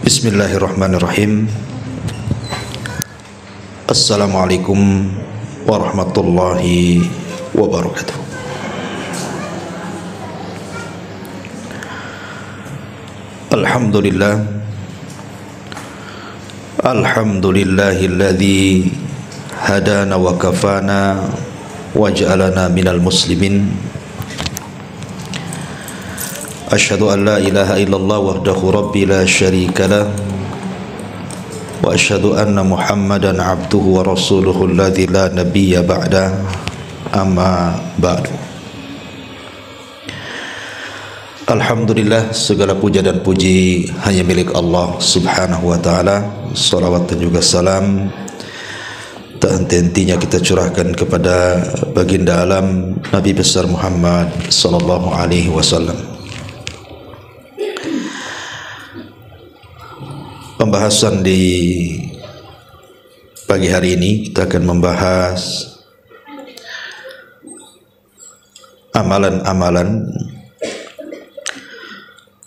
Bismillahirrahmanirrahim. Assalamualaikum warahmatullahi wabarakatuh. Alhamdulillah, alhamdulillahilladzi hadana wa kafana wa ja'alana minal muslimin. Asyhadu an la ilaha illallah wahdahu rabbi la syarika lah wa asyhadu anna Muhammadan abduhu wa rasuluhu alladzi la nabiyya ba'da, amma ba'du. Alhamdulillah, segala puja dan puji hanya milik Allah subhanahu wa ta'ala. Salawat dan juga salam tak henti-hentinya kita curahkan kepada baginda alam Nabi besar Muhammad sallallahu alaihi wasallam. Pembahasan di pagi hari ini kita akan membahas amalan-amalan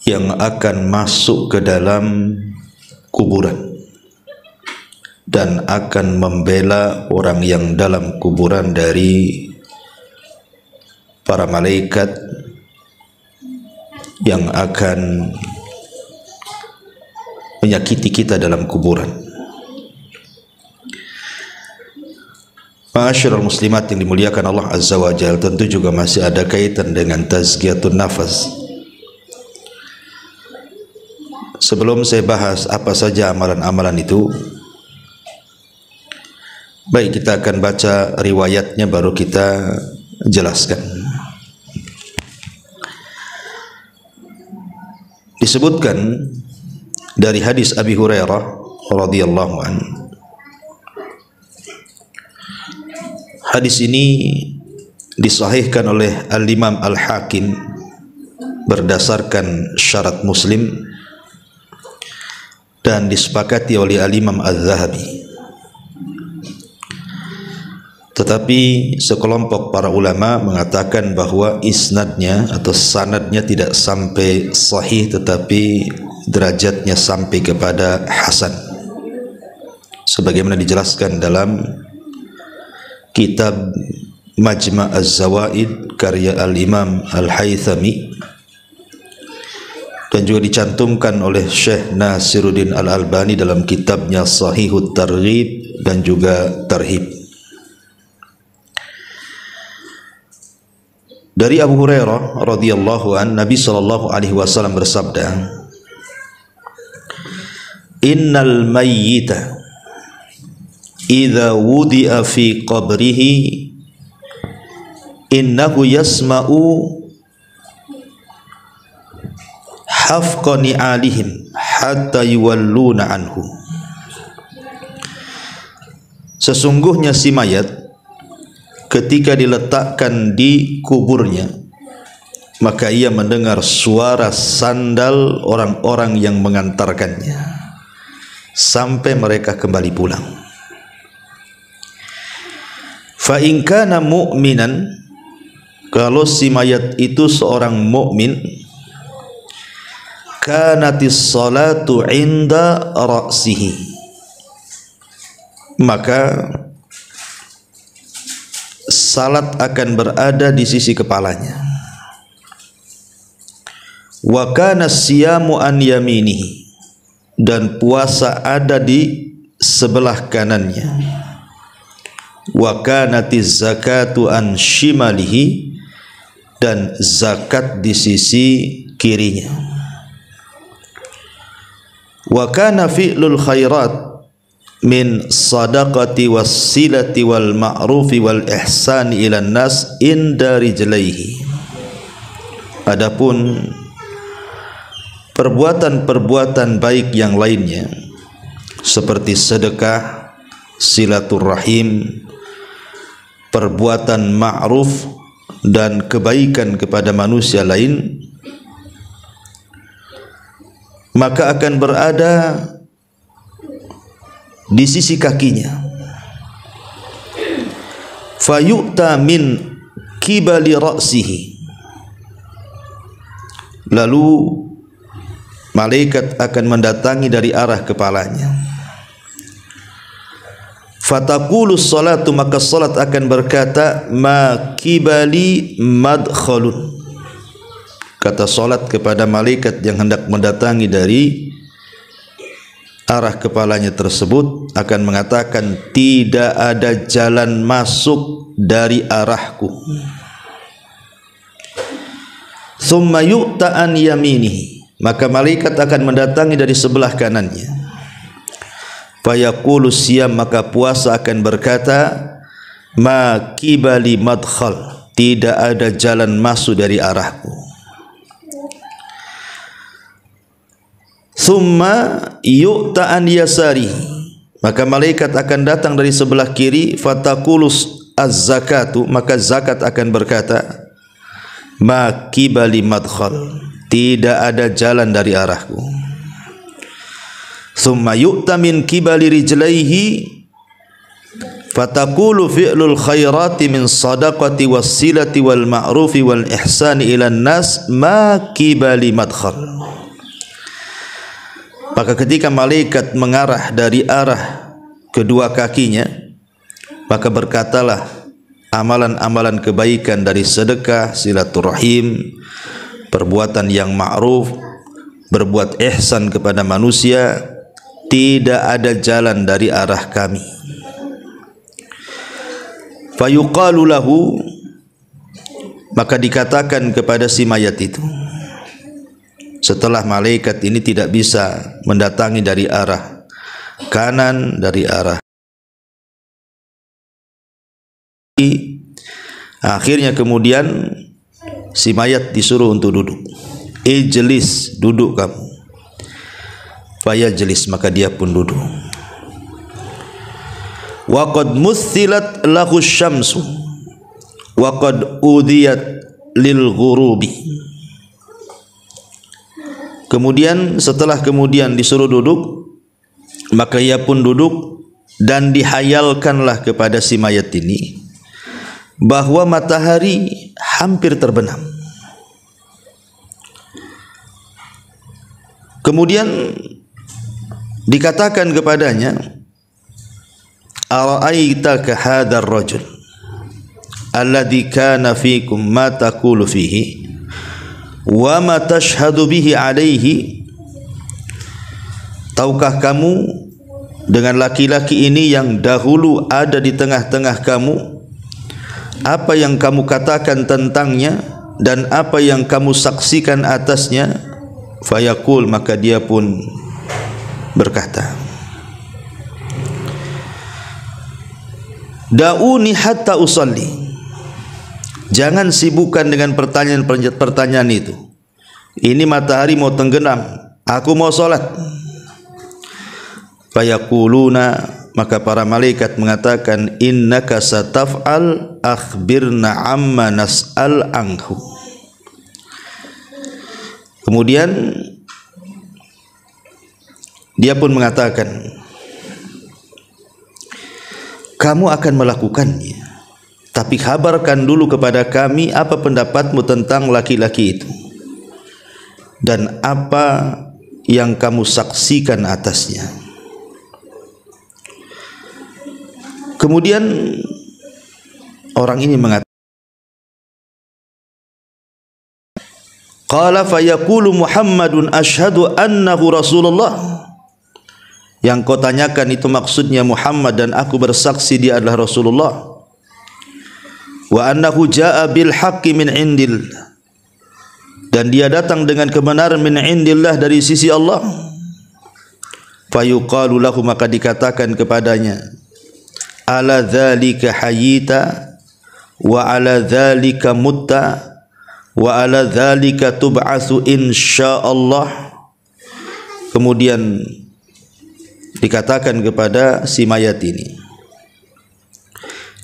yang akan masuk ke dalam kuburan dan akan membela orang yang dalam kuburan dari para malaikat yang akan menyakiti kita dalam kuburan. Ma'asyiral muslimat yang dimuliakan Allah Azza wa Jalla, tentu juga masih ada kaitan dengan tazkiyatun nafas. Sebelum saya bahas apa saja amalan-amalan itu, baik kita akan baca riwayatnya baru kita jelaskan. Disebutkan dari hadis Abi Hurairah radhiyallahu anhu. Hadis ini disahihkan oleh Al-Imam Al-Hakim berdasarkan syarat Muslim dan disepakati oleh Al-Imam Al-Zahabi. Tetapi sekelompok para ulama mengatakan bahwa isnadnya atau sanadnya tidak sampai sahih, tetapi derajatnya sampai kepada hasan, sebagaimana dijelaskan dalam kitab Majma' Az-Zawaid karya Al-Imam Al-Haythami, dan juga dicantumkan oleh Syekh Nasiruddin Al-Albani dalam kitabnya Sahihut Targhib dan juga Tarhib. Dari Abu Hurairah radhiyallahu an, Nabi sallallahu alaihi wasallam bersabda, innal mayyita idza wudi'a fi qabrihi innahu yasma'u hafqa ni'alihim hatta yuwalluna anhu. Sesungguhnya si mayat ketika diletakkan di kuburnya, maka ia mendengar suara sandal orang-orang yang mengantarkannya sampai mereka kembali pulang. Fa in kana mu'minan, kalau si mayat itu seorang mukmin, kanatis salatu inda ra'sihi, maka salat akan berada di sisi kepalanya. Wa kana siyamu an yaminihi, dan puasa ada di sebelah kanannya. Wa kanatiz zakatu an shimalihi, dan zakat di sisi kirinya. Wa kana fi'lul khairat min sadaqati wassilati wal ma'rufi wal ihsani ilan nas inda rijlaihi. Adapun perbuatan-perbuatan baik yang lainnya seperti sedekah, silaturahim, perbuatan ma'ruf dan kebaikan kepada manusia lain, maka akan berada di sisi kakinya. Fayu'ta min kibali ra'sihi, lalu malaikat akan mendatangi dari arah kepalanya. Fataqulus salatu, maka salat akan berkata, ma kibali madkhalun. Kata salat kepada malaikat yang hendak mendatangi dari arah kepalanya tersebut akan mengatakan, tidak ada jalan masuk dari arahku. Thumma yu'ta an yaminihi, maka malaikat akan mendatangi dari sebelah kanannya. Fayaqulu siyam, maka puasa akan berkata, ma kibali madkhal, tidak ada jalan masuk dari arahku. Thumma yu'ta an yasari, maka malaikat akan datang dari sebelah kiri. Fataqulus az-zakatu, maka zakat akan berkata, ma kibali madkhal, tidak ada jalan dari arahku. Thumma yu'ta min kibali rijlaihi, fataqulu fi'lul khairati min sadaqati wassilati wal ma'rufi wal ihsani ilan nas, ma kibali madkhal. Maka ketika malaikat mengarah dari arah kedua kakinya, maka berkatalah amalan-amalan kebaikan dari sedekah, silaturahim, perbuatan yang ma'ruf, berbuat ihsan kepada manusia, tidak ada jalan dari arah kami. Fayuqalu lahu, maka dikatakan kepada si mayat itu, setelah malaikat ini tidak bisa mendatangi dari arah kanan, dari arah akhirnya kemudian si mayat disuruh untuk duduk. Ijlis, duduk kamu. Fayajlis, maka dia pun duduk. Wa qad muthilat lahu syamsu wa qad udiyat lil ghurubi. Kemudian setelah disuruh duduk, maka ia pun duduk, dan dihayalkanlah kepada si mayat ini bahwa matahari hampir terbenam. Kemudian dikatakan kepadanya, ara'aitaka hadzal rajul alladhi kana fikum ma taqulu fihi wa ma tashhadu bihi alaihi. Tahukah kamu dengan laki-laki ini yang dahulu ada di tengah-tengah kamu, apa yang kamu katakan tentangnya dan apa yang kamu saksikan atasnya? Fayaqul, maka dia pun berkata, da'uni hatta usalli, jangan sibukkan dengan pertanyaan itu. Ini matahari mau tenggelam, aku mau salat. Fayaquluna, maka para malaikat mengatakan, innaka sataf'al akhbirna amma nas'al anhu. Kemudian dia pun mengatakan, kamu akan melakukannya, tapi kabarkan dulu kepada kami apa pendapatmu tentang laki-laki itu dan apa yang kamu saksikan atasnya. Kemudian orang ini mengatakan, qala fayaqulu Muhammadun asyhadu annahu Rasulullah. Yang kau tanyakan itu maksudnya Muhammad, dan aku bersaksi dia adalah Rasulullah. Wa annahu jaa bil haqqi min indil, dan dia datang dengan kebenaran min indillah, dari sisi Allah. Fayuqalu lahu, maka dikatakan kepadanya, ala dzalika hayyita wa ala dzalika mutta wa ala dzalika tub'atsu insyaallah. Kemudian dikatakan kepada si mayat ini,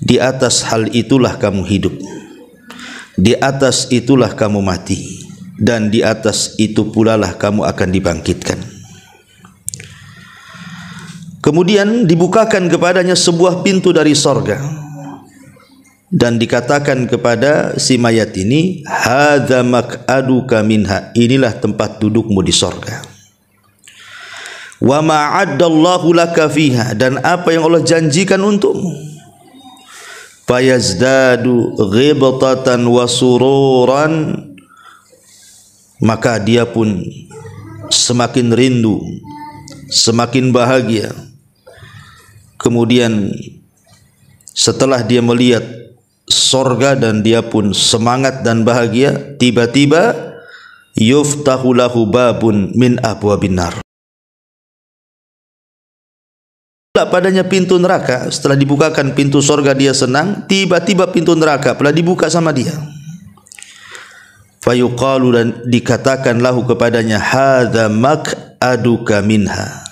di atas hal itulah kamu hidup, di atas itulah kamu mati, dan di atas itu pula lah kamu akan dibangkitkan. Kemudian dibukakan kepadanya sebuah pintu dari sorga, dan dikatakan kepada si mayat ini, hadza maq'aduka minha, inilah tempat dudukmu di sorga. wa ma 'addallahu laka fiha, dan apa yang Allah janjikan untukmu. Fayazdadu ghibtatan wa sururan, maka dia pun semakin rindu, semakin bahagia. Kemudian setelah dia melihat sorga dan dia pun semangat dan bahagia, tiba-tiba yuftahu lahu babun min abwabin nar, padanya pintu neraka. Setelah dibukakan pintu sorga dia senang, tiba-tiba pintu neraka pula dibuka sama dia. Fayuqalu, dan dikatakan lahu kepadanya, hadza maq'aduka minha,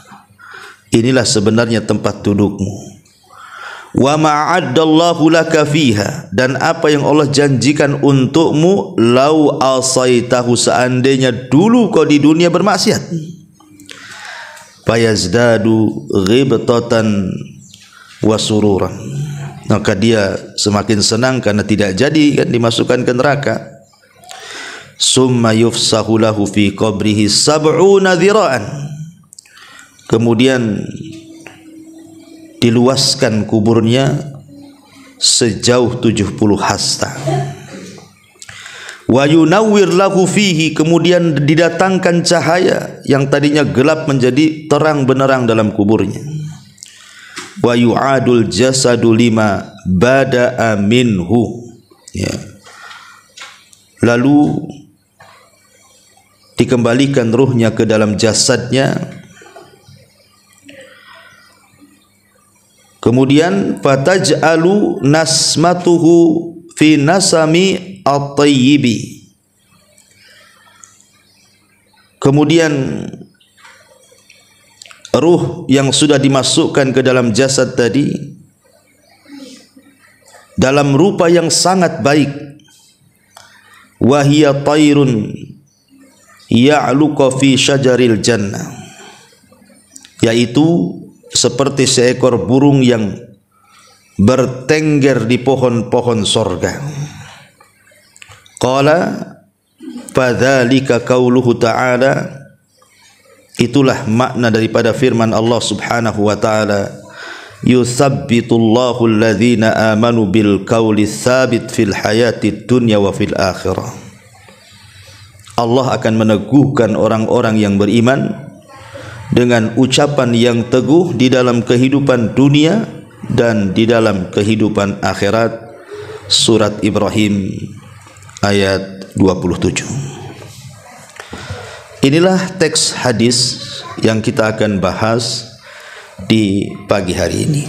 inilah sebenarnya tempat dudukmu. Wa ma'addallahu laka fiha, dan apa yang Allah janjikan untukmu, lau asaitahu, seandainya dulu kau di dunia bermaksiat. Fayazdadu ghibtatan wa sururan, maka dia semakin senang karena tidak jadi kan dimasukkan ke neraka. Summa yufsahu lahu fi qabrihi sab'una dhira'an, kemudian diluaskan kuburnya sejauh 70 hasta. Wa yunawwir lahu fihi, kemudian didatangkan cahaya yang tadinya gelap menjadi terang benderang dalam kuburnya. Wa yu'adul jasadu lima bada'a minhu, ya. Lalu dikembalikan ruhnya ke dalam jasadnya. Kemudian fataj'alu nasmatuhu fi nasami at-tayyibi, kemudian ruh yang sudah dimasukkan ke dalam jasad tadi dalam rupa yang sangat baik. Wa hiya tayrun ya'luqa fi syajaril jannah, yaitu seperti seekor burung yang bertengger di pohon-pohon sorga. Qala fadzalika qauluhu ta'ala, itulah makna daripada firman Allah Subhanahu wa ta'ala, yutsabbitullahu alladhina amanu bil qawli tsabit fil hayatid dunya wa fil akhirah. Allah akan meneguhkan orang-orang yang beriman dengan ucapan yang teguh di dalam kehidupan dunia dan di dalam kehidupan akhirat. Surat Ibrahim ayat 27. Inilah teks hadis yang kita akan bahas di pagi hari ini.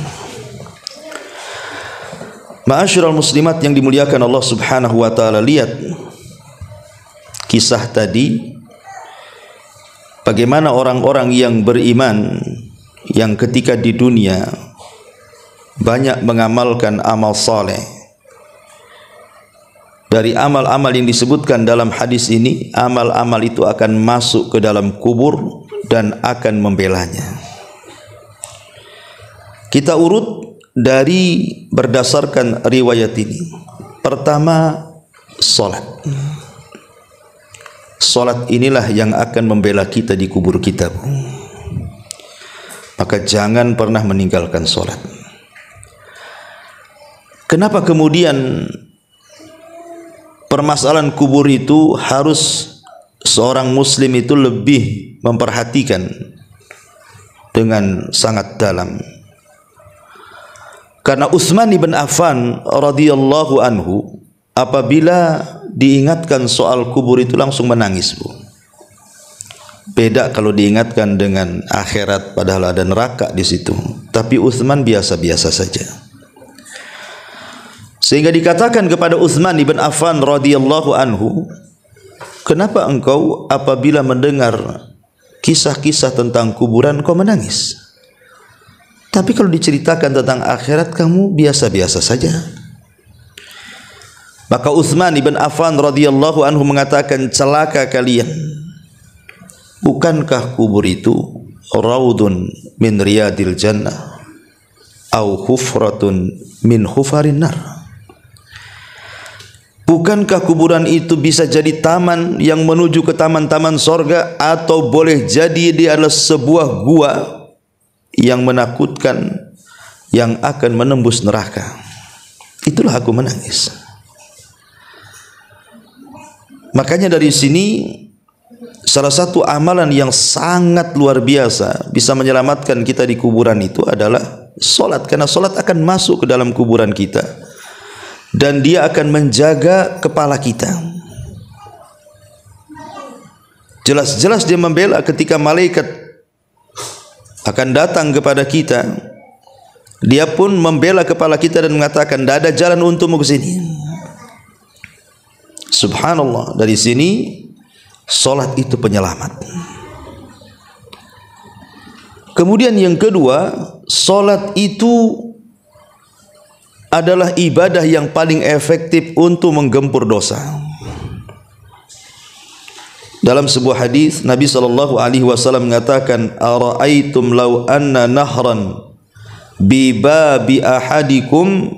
Ma'asyiral muslimat yang dimuliakan Allah Subhanahu wa taala, lihat kisah tadi, bagaimana orang-orang yang beriman yang ketika di dunia banyak mengamalkan amal saleh. Dari amal-amal yang disebutkan dalam hadis ini, amal-amal itu akan masuk ke dalam kubur dan akan membelanya. Kita urut dari berdasarkan riwayat ini. Pertama, salat. Salat inilah yang akan membela kita di kubur kita. Maka jangan pernah meninggalkan salat. Kenapa kemudian permasalahan kubur itu harus seorang muslim itu lebih memperhatikan dengan sangat dalam? Karena Utsman bin Affan radhiyallahu anhu apabila diingatkan soal kubur itu langsung menangis, Bu. Beda kalau diingatkan dengan akhirat, padahal ada neraka di situ. Tapi Utsman biasa-biasa saja. Sehingga dikatakan kepada Utsman bin Affan radhiyallahu anhu, kenapa engkau apabila mendengar kisah-kisah tentang kuburan kau menangis? Tapi kalau diceritakan tentang akhirat kamu biasa-biasa saja. Maka Utsman bin Affan radhiyallahu anhu mengatakan, celaka kalian. Bukankah kubur itu raudun min riyadil jannah au hufratun min hufarin nar? Bukankah kuburan itu bisa jadi taman yang menuju ke taman-taman sorga, atau boleh jadi dia adalah sebuah gua yang menakutkan yang akan menembus neraka? Itulah aku menangis. Makanya dari sini salah satu amalan yang sangat luar biasa bisa menyelamatkan kita di kuburan itu adalah solat, karena solat akan masuk ke dalam kuburan kita dan dia akan menjaga kepala kita. Jelas-jelas dia membela ketika malaikat akan datang kepada kita, dia pun membela kepala kita dan mengatakan, tidak ada jalan untukmu ke sini. Subhanallah, dari sini solat itu penyelamat. Kemudian yang kedua, solat itu adalah ibadah yang paling efektif untuk menggempur dosa. Dalam sebuah hadis Nabi SAW mengatakan, ara'aitum law anna nahran bi babi ahadikum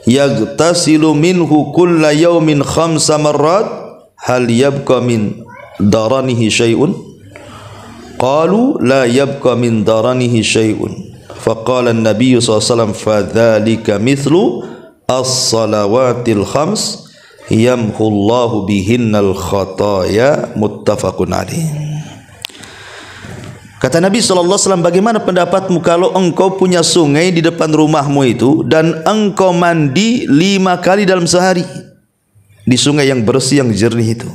yagtasilu minhu kulla yawmin 5 marrat hal yabqa min daranihi syai'un? Qalu la yabqa min daranihi syai'un. Faqala an-nabiy sallallahu alaihi wasallam fadzalika mithlu as-salawatil khams yamhullahu bihinnal khataya, muttafaqun alaih. Kata Nabi SAW, bagaimana pendapatmu kalau engkau punya sungai di depan rumahmu itu dan engkau mandi 5 kali dalam sehari di sungai yang bersih, yang jernih itu?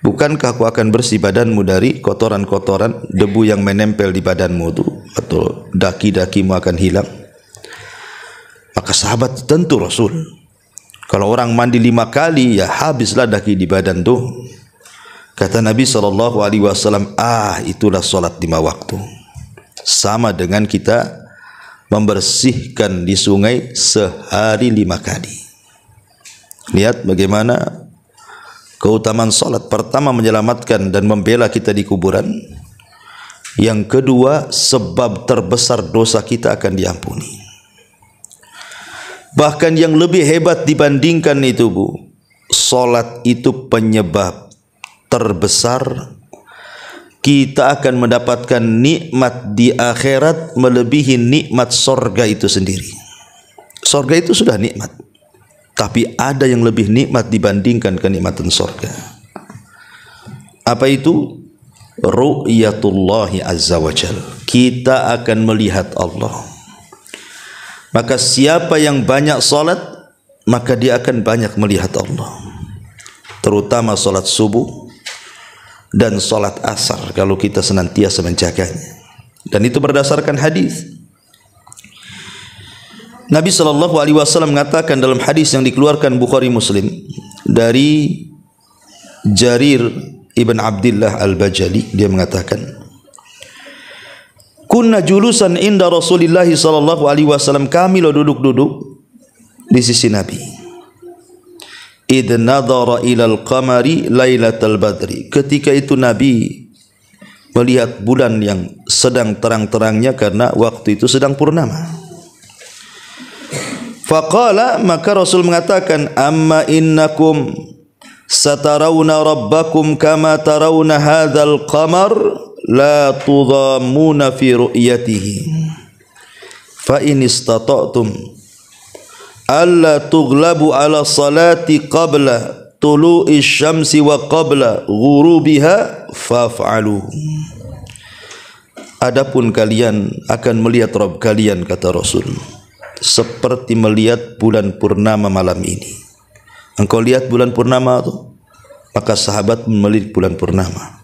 Bukankah aku akan bersih badanmu dari kotoran-kotoran, debu yang menempel di badanmu itu, atau daki-dakimu akan hilang? Maka sahabat, tentu Rasul, kalau orang mandi 5 kali, ya habislah daki di badan tuh. Kata Nabi SAW, itulah solat 5 waktu. Sama dengan kita membersihkan di sungai sehari 5 kali. Lihat bagaimana keutamaan solat. Pertama, menyelamatkan dan membela kita di kuburan. Yang kedua, sebab terbesar dosa kita akan diampuni. Bahkan yang lebih hebat dibandingkan itu, Bu, solat itu penyebab terbesar kita akan mendapatkan nikmat di akhirat melebihi nikmat sorga itu sendiri. Sorga itu sudah nikmat, tapi ada yang lebih nikmat dibandingkan kenikmatan sorga. Apa itu? Ru'yatullahi azza wa jal. Kita akan melihat Allah. Maka siapa yang banyak solat, maka dia akan banyak melihat Allah. Terutama solat subuh dan solat asar, kalau kita senantiasa menjaganya. Dan itu berdasarkan hadis. Nabi SAW mengatakan dalam hadis yang dikeluarkan Bukhari Muslim dari Jarir ibn Abdullah al-Bajali, dia mengatakan, kunna julusan inda Rasulillah SAW, kami lo duduk-duduk di sisi Nabi. Idh nadhara ilal qamari lailatal badri, ketika itu Nabi melihat bulan yang sedang terang-terangnya karena waktu itu sedang purnama. Faqala, maka Rasul mengatakan, amma innakum satarawna rabbakum kama tarawna hadzal qamar la tudhammuna fi ru'yatihi fa in istata'tum alla tughlabu ala salati qabla tulu'i syamsi wa qabla ghurubiha faf'alu. Adapun kalian akan melihat Rabb kalian, kata Rasul, seperti melihat bulan purnama malam ini. Engkau lihat bulan purnama itu, maka sahabat melihat bulan purnama.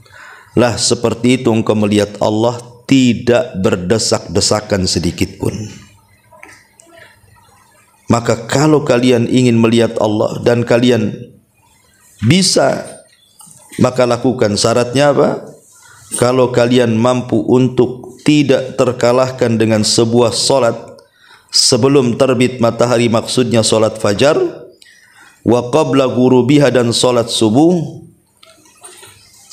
Lah seperti itu engkau melihat Allah, tidak berdesak-desakan sedikit pun. Maka kalau kalian ingin melihat Allah dan kalian bisa, maka lakukan. Syaratnya apa? Kalau kalian mampu untuk tidak terkalahkan dengan sebuah solat sebelum terbit matahari, maksudnya solat fajar, wa qabla ghurubiha, dan solat subuh,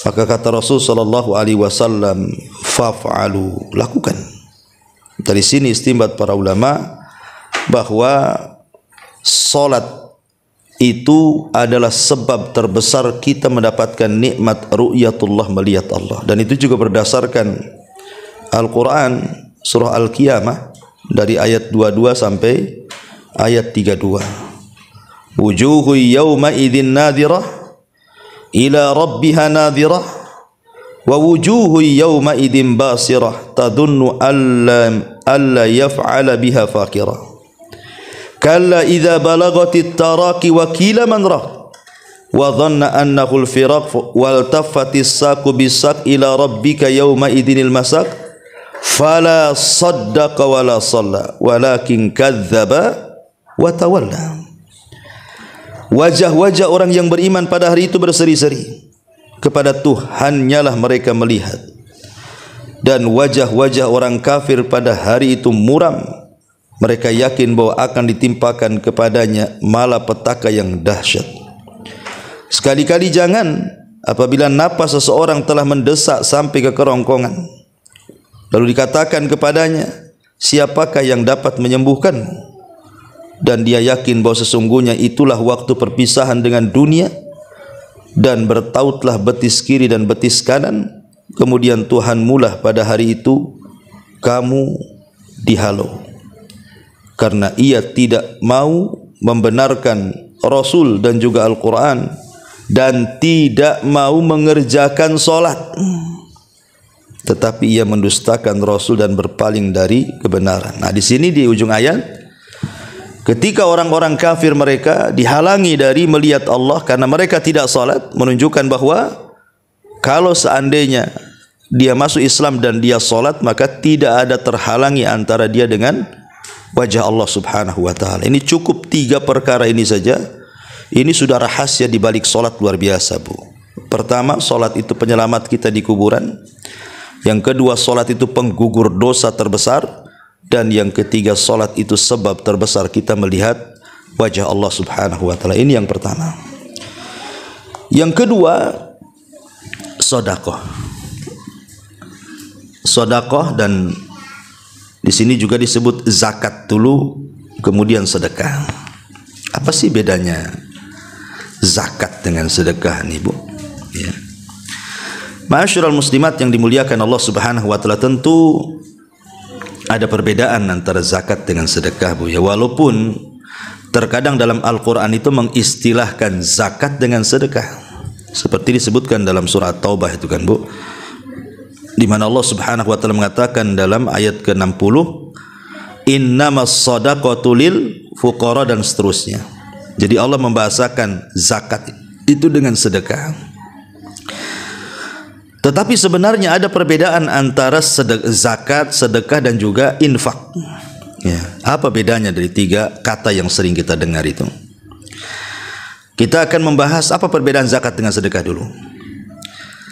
maka kata Rasul SAW, faf'alu, lakukan. Dari sini istinbat para ulama bahwa solat itu adalah sebab terbesar kita mendapatkan nikmat ru'yatullah, melihat Allah. Dan itu juga berdasarkan Al-Quran surah Al-Qiyamah dari ayat 22 sampai ayat 32. Wujuhu yawma idzin nadhirah ila rabbiha nadhirah wa wujuhu yawma idzin basirah tadunnu alla yaf'ala biha faqirah kalla idza balagatit taraqi wa qila man raq wa dhanna annahu al-firaq wal taffatis saqu bis-saq ila rabbika yawma idzinil masaq fala saddaqa wala shalla walakin kadzdzaba wa tawalla. Wajah-wajah orang yang beriman pada hari itu berseri-seri, kepada Tuhannya lah mereka melihat, dan wajah-wajah orang kafir pada hari itu muram. Mereka yakin bahwa akan ditimpakan kepadanya malapetaka yang dahsyat. Sekali-kali jangan apabila napas seseorang telah mendesak sampai ke kerongkongan, lalu dikatakan kepadanya, siapakah yang dapat menyembuhkanmu? Dan dia yakin bahwa sesungguhnya itulah waktu perpisahan dengan dunia, dan bertautlah betis kiri dan betis kanan. Kemudian Tuhanmu lah pada hari itu kamu dihalau, karena ia tidak mau membenarkan Rasul dan juga Al-Quran, dan tidak mau mengerjakan solat, tetapi ia mendustakan Rasul dan berpaling dari kebenaran. Nah, di sini di ujung ayat, ketika orang-orang kafir mereka dihalangi dari melihat Allah karena mereka tidak salat, menunjukkan bahwa kalau seandainya dia masuk Islam dan dia salat, maka tidak ada terhalangi antara dia dengan wajah Allah Subhanahu wa taala. Ini cukup 3 perkara ini saja. Ini sudah rahasia di balik salat luar biasa, Bu. Pertama, salat itu penyelamat kita di kuburan. Yang kedua, salat itu penggugur dosa terbesar. Dan yang ketiga, salat itu sebab terbesar kita melihat wajah Allah Subhanahu wa taala. Ini yang pertama. Yang kedua, sedekah. Sedekah, dan di sini juga disebut zakat dulu, kemudian sedekah. Apa sih bedanya zakat dengan sedekah nih, Bu? Ya. Ma'asyiral muslimat yang dimuliakan Allah Subhanahu wa taala, tentu ada perbedaan antara zakat dengan sedekah, Bu. Ya, walaupun terkadang dalam Al-Quran itu mengistilahkan zakat dengan sedekah, seperti disebutkan dalam surah Taubah itu kan, Bu, di mana Allah Subhanahu wa taala mengatakan dalam ayat ke-60, innamas shadaqatu lil fuqara, dan seterusnya. Jadi Allah membahasakan zakat itu dengan sedekah. Tetapi sebenarnya ada perbedaan antara zakat, sedekah, dan juga infak. Ya, apa bedanya dari 3 kata yang sering kita dengar itu? Kita akan membahas apa perbedaan zakat dengan sedekah dulu.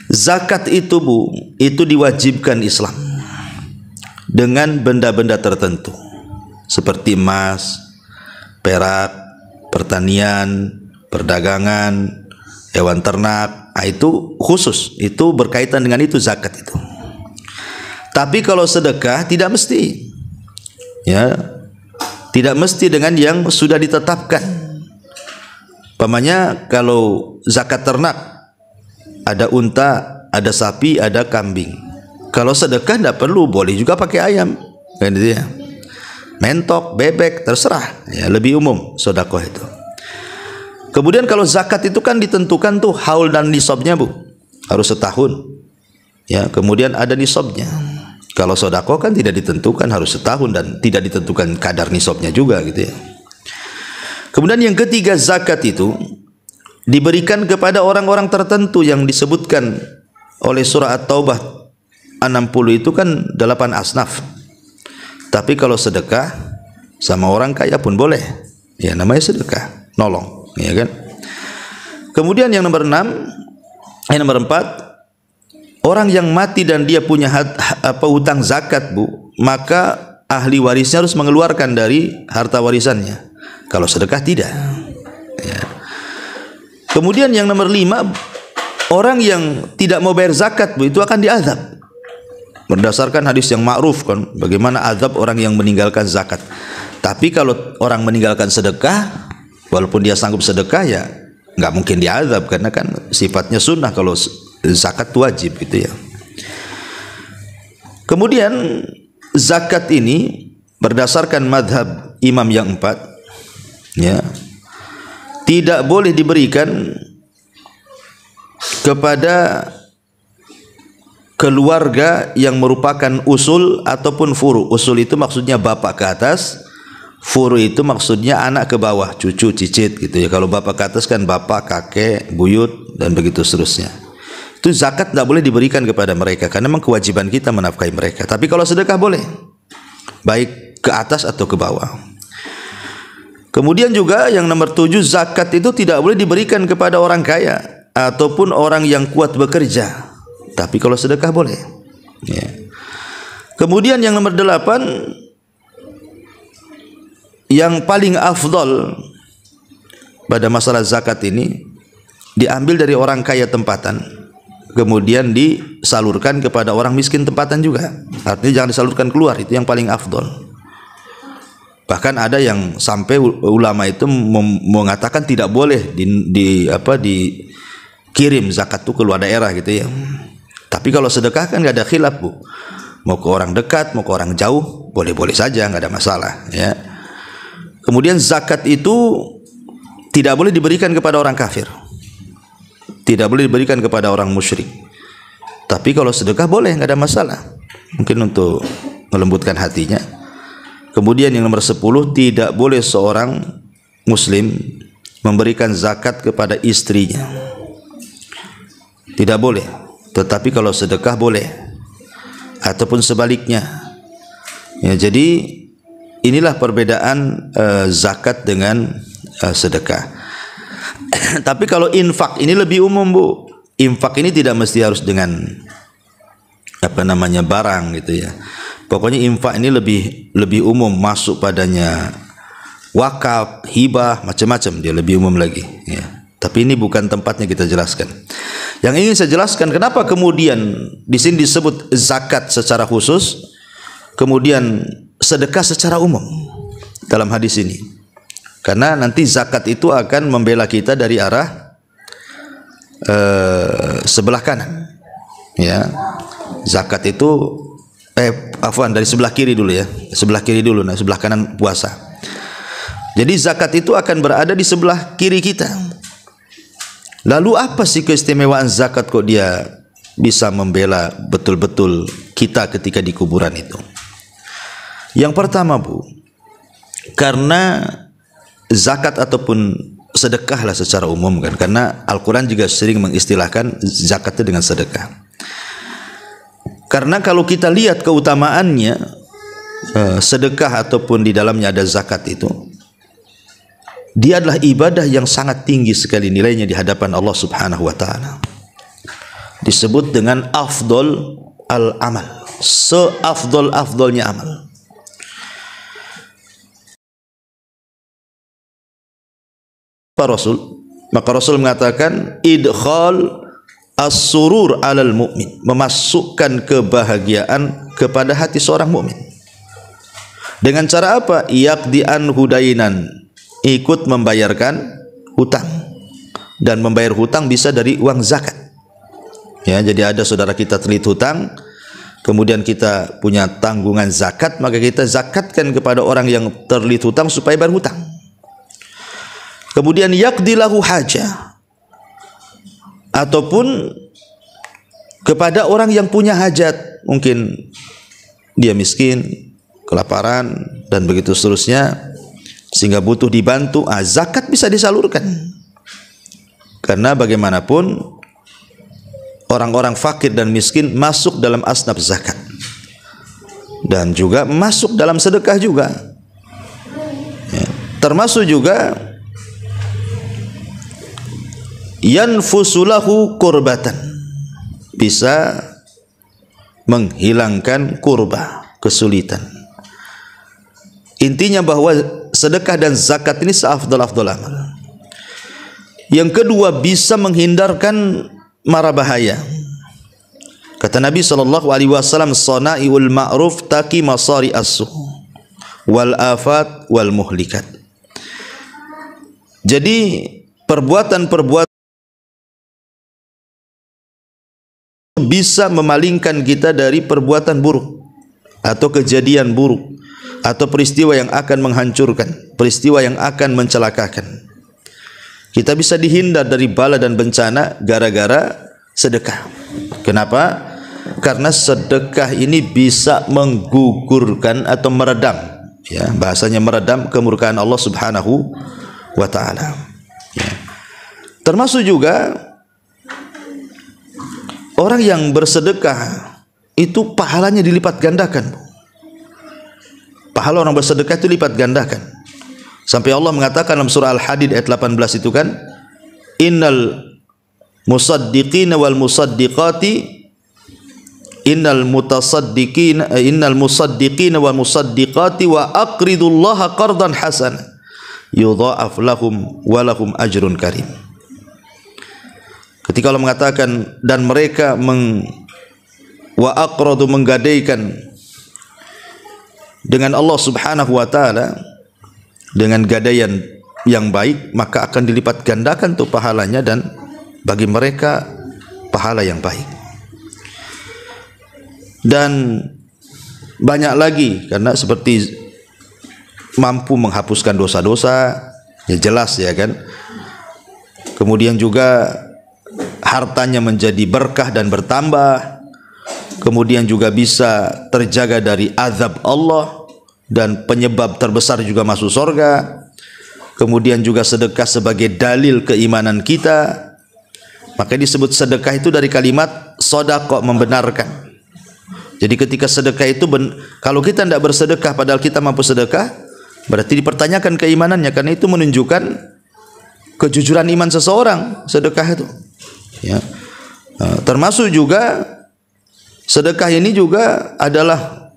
Zakat itu, Bu, itu diwajibkan Islam dengan benda-benda tertentu, seperti emas, perak, pertanian, perdagangan, hewan ternak. Nah, itu khusus, itu berkaitan dengan itu zakat itu. Tapi kalau sedekah tidak mesti, ya, tidak mesti dengan yang sudah ditetapkan. Pamannya kalau zakat ternak ada unta, ada sapi, ada kambing. Kalau sedekah tidak perlu, boleh juga pakai ayam, kan gitu ya. Mentok, bebek, terserah, ya, lebih umum sedekah itu. Kemudian kalau zakat itu kan ditentukan tuh haul dan nisabnya, Bu. Harus setahun. Ya, kemudian ada nisabnya. Kalau sedekah kan tidak ditentukan, harus setahun, dan tidak ditentukan kadar nisabnya juga gitu ya. Kemudian yang ketiga, zakat itu diberikan kepada orang-orang tertentu yang disebutkan oleh surah At-Taubah 60 itu kan 8 asnaf. Tapi kalau sedekah sama orang kaya pun boleh. Ya, namanya sedekah, nolong. Ya kan? Kemudian yang nomor 4, orang yang mati dan dia punya hutang zakat, Bu, maka ahli warisnya harus mengeluarkan dari harta warisannya. Kalau sedekah tidak. Ya. Kemudian yang nomor 5, orang yang tidak mau bayar zakat, Bu, itu akan diazab. Berdasarkan hadis yang ma'ruf kan, bagaimana azab orang yang meninggalkan zakat. Tapi kalau orang meninggalkan sedekah, Walaupun dia sanggup sedekah, ya nggak mungkin diazab karena kan sifatnya sunnah. Kalau zakat wajib gitu ya. Kemudian zakat ini berdasarkan madhab imam yang 4, ya, tidak boleh diberikan kepada keluarga yang merupakan usul ataupun furu. Usul itu maksudnya bapak ke atas, furu itu maksudnya anak ke bawah, cucu, cicit gitu ya. Kalau bapak ke atas kan bapak, kakek, buyut, dan begitu seterusnya. Itu zakat tidak boleh diberikan kepada mereka karena memang kewajiban kita menafkahi mereka. Tapi kalau sedekah boleh, baik ke atas atau ke bawah. Kemudian juga yang nomor 7, zakat itu tidak boleh diberikan kepada orang kaya ataupun orang yang kuat bekerja. Tapi kalau sedekah boleh, ya. Kemudian yang nomor 8, yang paling afdol pada masalah zakat ini diambil dari orang kaya tempatan, kemudian disalurkan kepada orang miskin tempatan juga. Artinya jangan disalurkan keluar, itu yang paling afdol. Bahkan ada yang sampai ulama itu mengatakan tidak boleh dikirim zakat itu ke luar daerah gitu ya. Tapi kalau sedekah kan nggak ada khilaf, Bu. Mau ke orang dekat, mau ke orang jauh, boleh-boleh saja, nggak ada masalah, ya. Kemudian zakat itu tidak boleh diberikan kepada orang kafir, tidak boleh diberikan kepada orang musyrik. Tapi kalau sedekah boleh, nggak ada masalah, mungkin untuk melembutkan hatinya. Kemudian yang nomor 10, tidak boleh seorang muslim memberikan zakat kepada istrinya, tidak boleh. Tetapi kalau sedekah boleh, ataupun sebaliknya, ya. Jadi inilah perbedaan zakat dengan sedekah. Tapi kalau infak ini lebih umum, Bu. Infak ini tidak mesti harus dengan barang gitu ya. Pokoknya infak ini lebih umum, masuk padanya wakaf, hibah, macam-macam, dia lebih umum lagi, ya. Tapi ini bukan tempatnya kita jelaskan. Yang ingin saya jelaskan, kenapa kemudian di sini disebut zakat secara khusus, kemudian sedekah secara umum dalam hadis ini. Karena nanti zakat itu akan membela kita dari arah sebelah kanan, ya. Zakat itu dari sebelah kiri dulu, ya. Sebelah kiri dulu, nah sebelah kanan puasa. Jadi zakat itu akan berada di sebelah kiri kita. Lalu apa sih keistimewaan zakat kok dia bisa membela betul-betul kita ketika di kuburan itu? Yang pertama, Bu, karena zakat ataupun sedekah lah secara umum kan, karena Al-Quran juga sering mengistilahkan zakat itu dengan sedekah. Karena kalau kita lihat keutamaannya, sedekah ataupun di dalamnya ada zakat itu, dia adalah ibadah yang sangat tinggi sekali nilainya di hadapan Allah Subhanahu wa taala. Disebut dengan afdol al-amal, seafdol-afdolnya amal. Maka Rasul mengatakan idkhal as-surur 'alal mu'min, memasukkan kebahagiaan kepada hati seorang mukmin. Dengan cara apa? Yaqdi an hudainan, ikut membayarkan hutang. Dan membayar hutang bisa dari uang zakat. Ya, jadi ada saudara kita terlilit hutang, kemudian kita punya tanggungan zakat, maka kita zakatkan kepada orang yang terlilit hutang supaya bayar hutang. Kemudian yaqdi lahu hajah, ataupun kepada orang yang punya hajat, mungkin dia miskin, kelaparan, dan begitu seterusnya, sehingga butuh dibantu, zakat bisa disalurkan. Karena bagaimanapun orang-orang fakir dan miskin masuk dalam asnaf zakat, dan juga masuk dalam sedekah juga, ya. Termasuk juga yanfusulahu kurbatan, bisa menghilangkan kurba, kesulitan. Intinya bahwa sedekah dan zakat ini seafdal-afdal amal. Yang kedua, bisa menghindarkan mara bahaya. Kata Nabi SAW, sana'iul ma'ruf taqi masari as-su wal afat wal muhlikat. Jadi perbuatan-perbuatan bisa memalingkan kita dari perbuatan buruk atau kejadian buruk atau peristiwa yang akan menghancurkan, peristiwa yang akan mencelakakan. Kita bisa dihindar dari bala dan bencana gara-gara sedekah. Kenapa? Karena sedekah ini bisa menggugurkan atau meredam, ya, bahasanya meredam kemurkaan Allah Subhanahu wa taala. Ya. Termasuk juga orang yang bersedekah itu pahalanya dilipat gandakan. Pahala orang bersedekah itu lipat gandakan. Sampai Allah mengatakan dalam surah Al-Hadid ayat 18 itu kan, innal musaddiqina wal musaddiqati innal musaddiqina wal musaddiqati wa aqridullaha qardan hasana yudha'af lahum wa lahum ajrun karim. Ketika Allah mengatakan dan mereka wa aqradu menggadaikan dengan Allah Subhanahu wa taala dengan gadaian yang baik, maka akan dilipat gandakan tuh pahalanya dan bagi mereka pahala yang baik. Dan banyak lagi, karena seperti mampu menghapuskan dosa-dosa, ya jelas ya kan. Kemudian juga hartanya menjadi berkah dan bertambah. Kemudian juga bisa terjaga dari azab Allah dan penyebab terbesar juga masuk surga. Kemudian juga sedekah sebagai dalil keimanan kita. Maka disebut sedekah itu dari kalimat sodaqah, membenarkan. Jadi ketika sedekah itu kalau kita tidak bersedekah padahal kita mampu sedekah, berarti dipertanyakan keimanannya, karena itu menunjukkan kejujuran iman seseorang sedekah itu. Ya. Termasuk juga sedekah ini juga adalah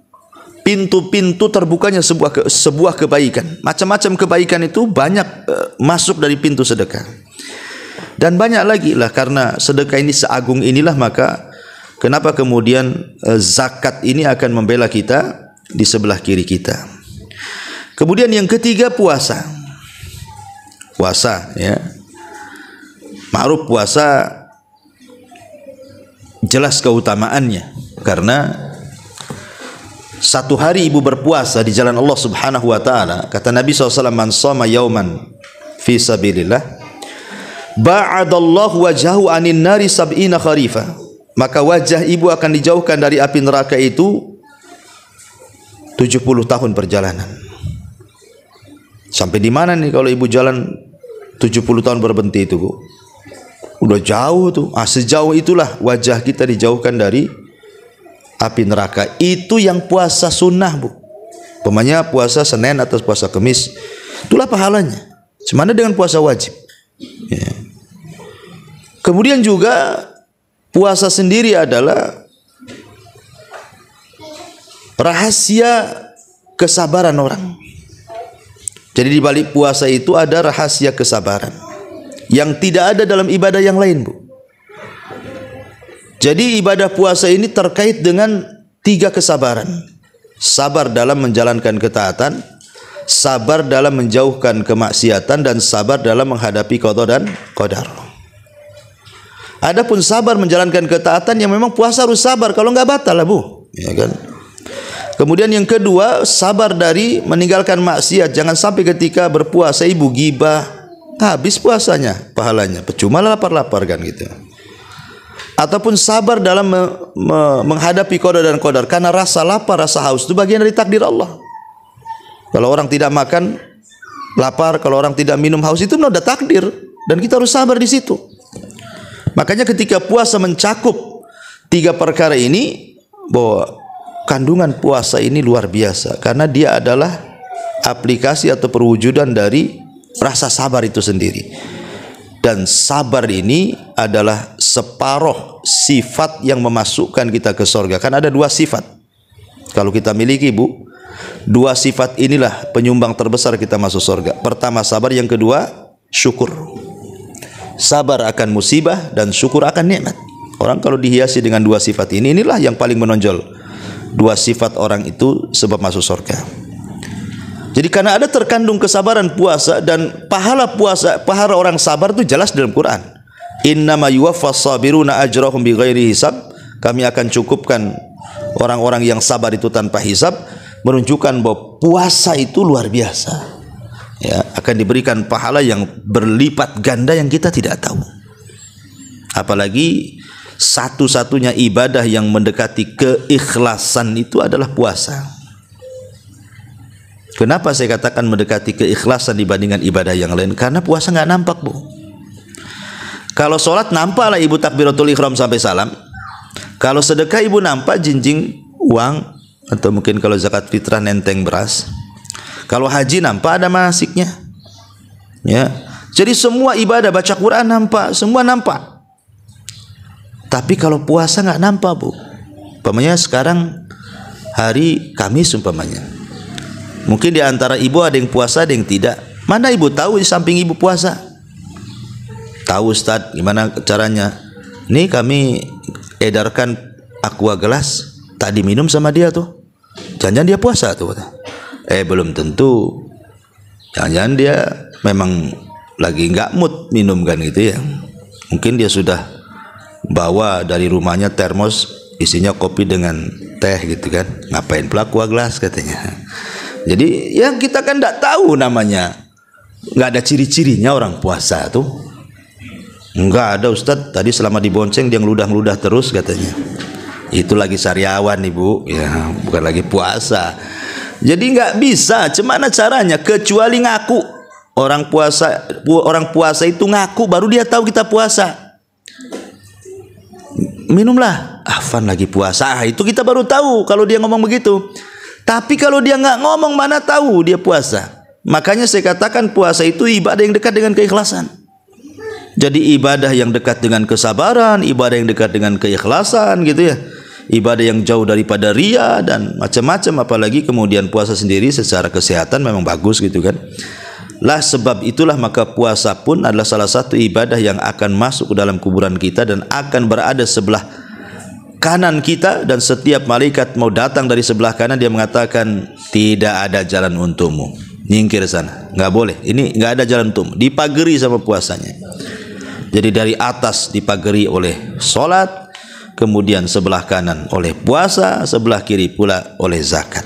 pintu-pintu terbukanya sebuah kebaikan. Macam-macam kebaikan itu banyak masuk dari pintu sedekah. Dan banyak lagi lah, karena sedekah ini seagung inilah, maka kenapa kemudian zakat ini akan membela kita di sebelah kiri kita. Kemudian yang ketiga puasa. Puasa, ya. Ma'ruf puasa jelas keutamaannya, karena satu hari ibu berpuasa di jalan Allah Subhanahu wa taala, kata Nabi SAW, man shoma yauman fi sabilillah ba'adallahu wajhahu anin nari sab'ina kharifa, maka wajah ibu akan dijauhkan dari api neraka itu 70 tahun perjalanan. Sampai di mana nih kalau ibu jalan 70 tahun berhenti itu, Bu? Udah jauh tuh. Sejauh itulah wajah kita dijauhkan dari api neraka. Itu yang puasa sunnah, Bu. Pemanya puasa Senin atau puasa Kamis, itulah pahalanya. Semana dengan puasa wajib. Ya. Kemudian juga puasa sendiri adalah rahasia kesabaran orang. Jadi di balik puasa itu ada rahasia kesabaran yang tidak ada dalam ibadah yang lain, Bu. Jadi ibadah puasa ini terkait dengan 3 kesabaran. Sabar dalam menjalankan ketaatan, sabar dalam menjauhkan kemaksiatan, dan sabar dalam menghadapi qada dan qadar. Adapun sabar menjalankan ketaatan, yang memang puasa harus sabar, kalau enggak batal lah, Bu, ya kan. Kemudian yang kedua, sabar dari meninggalkan maksiat. Jangan sampai ketika berpuasa ibu gibah, habis puasanya pahalanya, percuma lapar-lapar kan gitu. Ataupun sabar dalam menghadapi qada dan qadar, karena rasa lapar, rasa haus itu bagian dari takdir Allah. Kalau orang tidak makan lapar, kalau orang tidak minum haus, itu sudah takdir, dan kita harus sabar di situ. Makanya ketika puasa mencakup 3 perkara ini, bahwa kandungan puasa ini luar biasa, karena dia adalah aplikasi atau perwujudan dari rasa sabar itu sendiri. Dan sabar ini adalah separuh sifat yang memasukkan kita ke surga. Kan ada 2 sifat kalau kita miliki, Bu. 2 sifat inilah penyumbang terbesar kita masuk surga. Pertama sabar, yang kedua syukur. Sabar akan musibah dan syukur akan nikmat. Orang kalau dihiasi dengan 2 sifat ini, inilah yang paling menonjol. 2 sifat orang itu sebab masuk surga. Jadi karena ada terkandung kesabaran puasa dan pahala puasa, pahala orang sabar itu jelas dalam Quran. Innama yuwaffas sabiruna ajrahum bighairi hisab. Kami akan cukupkan orang-orang yang sabar itu tanpa hisab, menunjukkan bahwa puasa itu luar biasa. Ya, akan diberikan pahala yang berlipat ganda yang kita tidak tahu. Apalagi satu-satunya ibadah yang mendekati keikhlasan itu adalah puasa. Kenapa saya katakan mendekati keikhlasan dibandingkan ibadah yang lain? Karena puasa nggak nampak, Bu. Kalau sholat nampak lah ibu takbiratul ihram sampai salam. Kalau sedekah ibu nampak jinjing uang, atau mungkin kalau zakat fitrah nenteng beras. Kalau haji nampak ada manasiknya. Ya. Jadi semua ibadah, baca Quran nampak, semua nampak. Tapi kalau puasa nggak nampak, Bu. Umpamanya sekarang hari Kamis umpamanya. Mungkin di antara ibu ada yang puasa, ada yang tidak. Mana ibu tahu di samping ibu puasa? Tahu Ustaz, gimana caranya? Ini kami edarkan aqua gelas, tak diminum sama dia tuh. Jangan-jangan dia puasa tuh. Belum tentu. Jangan-jangan dia memang lagi nggak mood minum kan gitu ya. Mungkin dia sudah bawa dari rumahnya termos isinya kopi dengan teh gitu kan. Ngapain pula aqua gelas katanya. Jadi yang kita kan tidak tahu namanya, nggak ada ciri-cirinya orang puasa tuh. Nggak ada Ustadz, tadi selama dibonceng dia ngeludah-ngeludah terus katanya. Itu lagi sariawan ibu, ya bukan lagi puasa. Jadi nggak bisa, gimana caranya? Kecuali ngaku. Orang puasa itu ngaku, baru dia tahu kita puasa. Minumlah, Afan lagi puasa. Itu kita baru tahu kalau dia ngomong begitu. Tapi kalau dia nggak ngomong, mana tahu dia puasa. Makanya saya katakan puasa itu ibadah yang dekat dengan keikhlasan. Jadi ibadah yang dekat dengan kesabaran, ibadah yang dekat dengan keikhlasan gitu ya. Ibadah yang jauh daripada ria dan macam-macam. Apalagi kemudian puasa sendiri secara kesehatan memang bagus gitu kan. Lah sebab itulah maka puasa pun adalah salah satu ibadah yang akan masuk ke dalam kuburan kita dan akan berada sebelah kanan kita, dan setiap malaikat mau datang dari sebelah kanan dia mengatakan tidak ada jalan untukmu, nyingkir sana, nggak boleh, ini nggak ada jalan untukmu, dipagari sama puasanya. Jadi dari atas dipagari oleh sholat, kemudian sebelah kanan oleh puasa, sebelah kiri pula oleh zakat.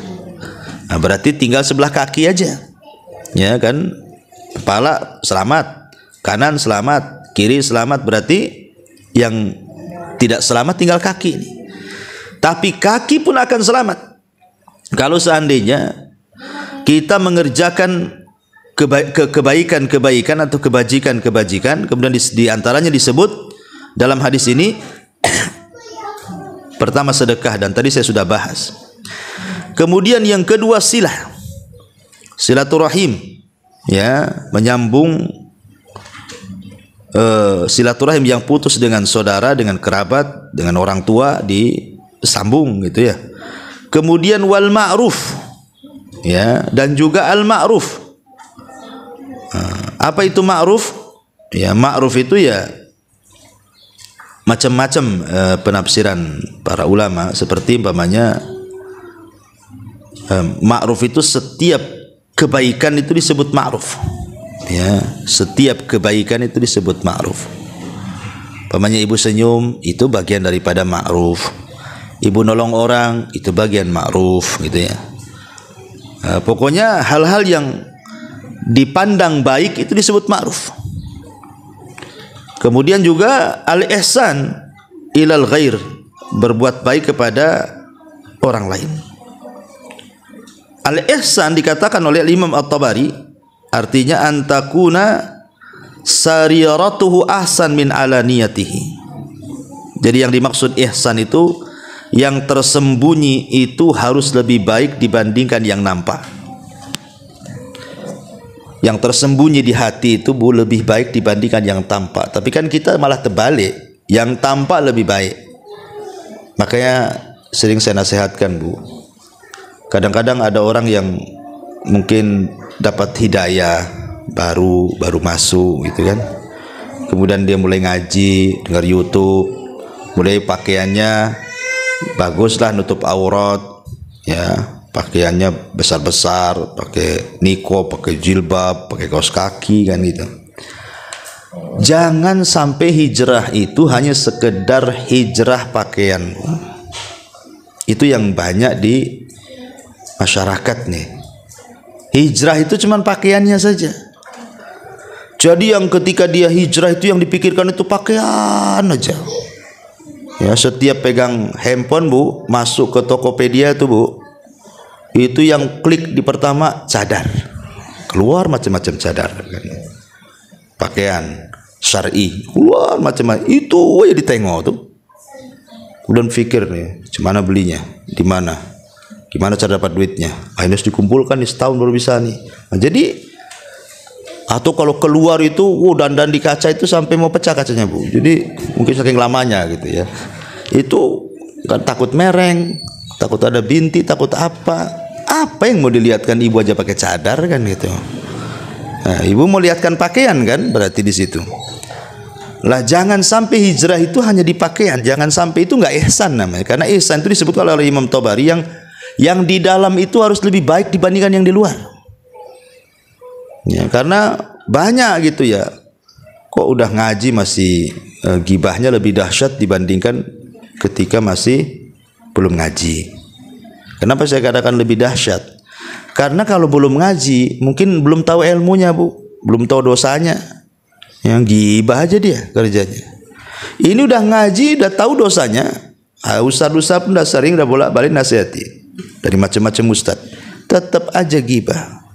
Nah, berarti tinggal sebelah kaki aja, ya kan? Kepala selamat, kanan selamat, kiri selamat, berarti yang tidak selamat tinggal kaki ini. Tapi kaki pun akan selamat kalau seandainya kita mengerjakan kebaikan-kebaikan atau kebajikan-kebajikan. Kemudian di antaranya disebut dalam hadis ini pertama sedekah, dan tadi saya sudah bahas. Kemudian yang kedua silaturahim, ya, menyambung silaturahim yang putus dengan saudara, dengan kerabat, dengan orang tua disambung gitu ya. Kemudian wal ma'ruf, ya, dan juga al ma'ruf. Apa itu ma'ruf? Ya, ma'ruf itu ya macam-macam penafsiran para ulama. Seperti umpamanya ma'ruf itu setiap kebaikan itu disebut ma'ruf. Ya, setiap kebaikan itu disebut ma'ruf. Umpamanya ibu senyum itu bagian daripada ma'ruf. Ibu nolong orang itu bagian ma'ruf gitu ya. Pokoknya hal-hal yang dipandang baik itu disebut ma'ruf. Kemudian juga al-ihsan ilal ghair, berbuat baik kepada orang lain. Al-ihsan dikatakan oleh Imam At-Tabari, artinya antakuna sariratuhu ahsan min alaniyatihi. Jadi yang dimaksud ihsan itu yang tersembunyi itu harus lebih baik dibandingkan yang nampak. Yang tersembunyi di hati itu lebih baik dibandingkan yang tampak. Tapi kan kita malah terbalik, yang tampak lebih baik. Makanya sering saya nasihatkan, Bu, kadang-kadang ada orang yang mungkin dapat hidayah baru masuk gitu kan, kemudian dia mulai ngaji, dengar YouTube, mulai pakaiannya baguslah, nutup aurat, ya, pakaiannya besar-besar, pakai niko, pakai jilbab, pakai kaos kaki kan gitu. Jangan sampai hijrah itu hanya sekedar hijrah pakaian. Itu yang banyak di masyarakat nih. Hijrah itu cuman pakaiannya saja. Jadi yang ketika dia hijrah itu yang dipikirkan itu pakaian aja. Ya, setiap pegang handphone Bu, masuk ke Tokopedia itu Bu, itu yang klik di pertama cadar. Keluar macam-macam cadar kan. Pakaian syar'i keluar macam-macam, itu aja ditengok tuh. Kemudian pikir nih, gimana belinya, di mana, gimana cara dapat duitnya. Akhirnya dikumpulkan nih, setahun baru bisa nih. Nah, jadi atau kalau keluar itu dandan di kaca itu sampai mau pecah kacanya Bu. Jadi mungkin saking lamanya gitu ya. Itu kan takut mereng, takut ada binti, takut apa. Apa yang mau dilihatkan ibu aja pakai cadar kan gitu. Nah, ibu mau lihatkan pakaian kan, berarti di situ. Lah jangan sampai hijrah itu hanya di pakaian, jangan sampai itu nggak ihsan namanya. Karena ihsan itu disebutkan oleh Imam Tabari yang di dalam itu harus lebih baik dibandingkan yang di luar. Ya, karena banyak gitu ya. Kok udah ngaji masih gibahnya lebih dahsyat dibandingkan ketika masih belum ngaji. Kenapa saya katakan lebih dahsyat? Karena kalau belum ngaji, mungkin belum tahu ilmunya Bu, belum tahu dosanya. Yang gibah aja dia kerjanya. Ini udah ngaji, udah tahu dosanya. Ustaz-ustaz pun udah sering, udah bolak-balik nasihati dari macam-macam ustaz. Tetap aja gibah.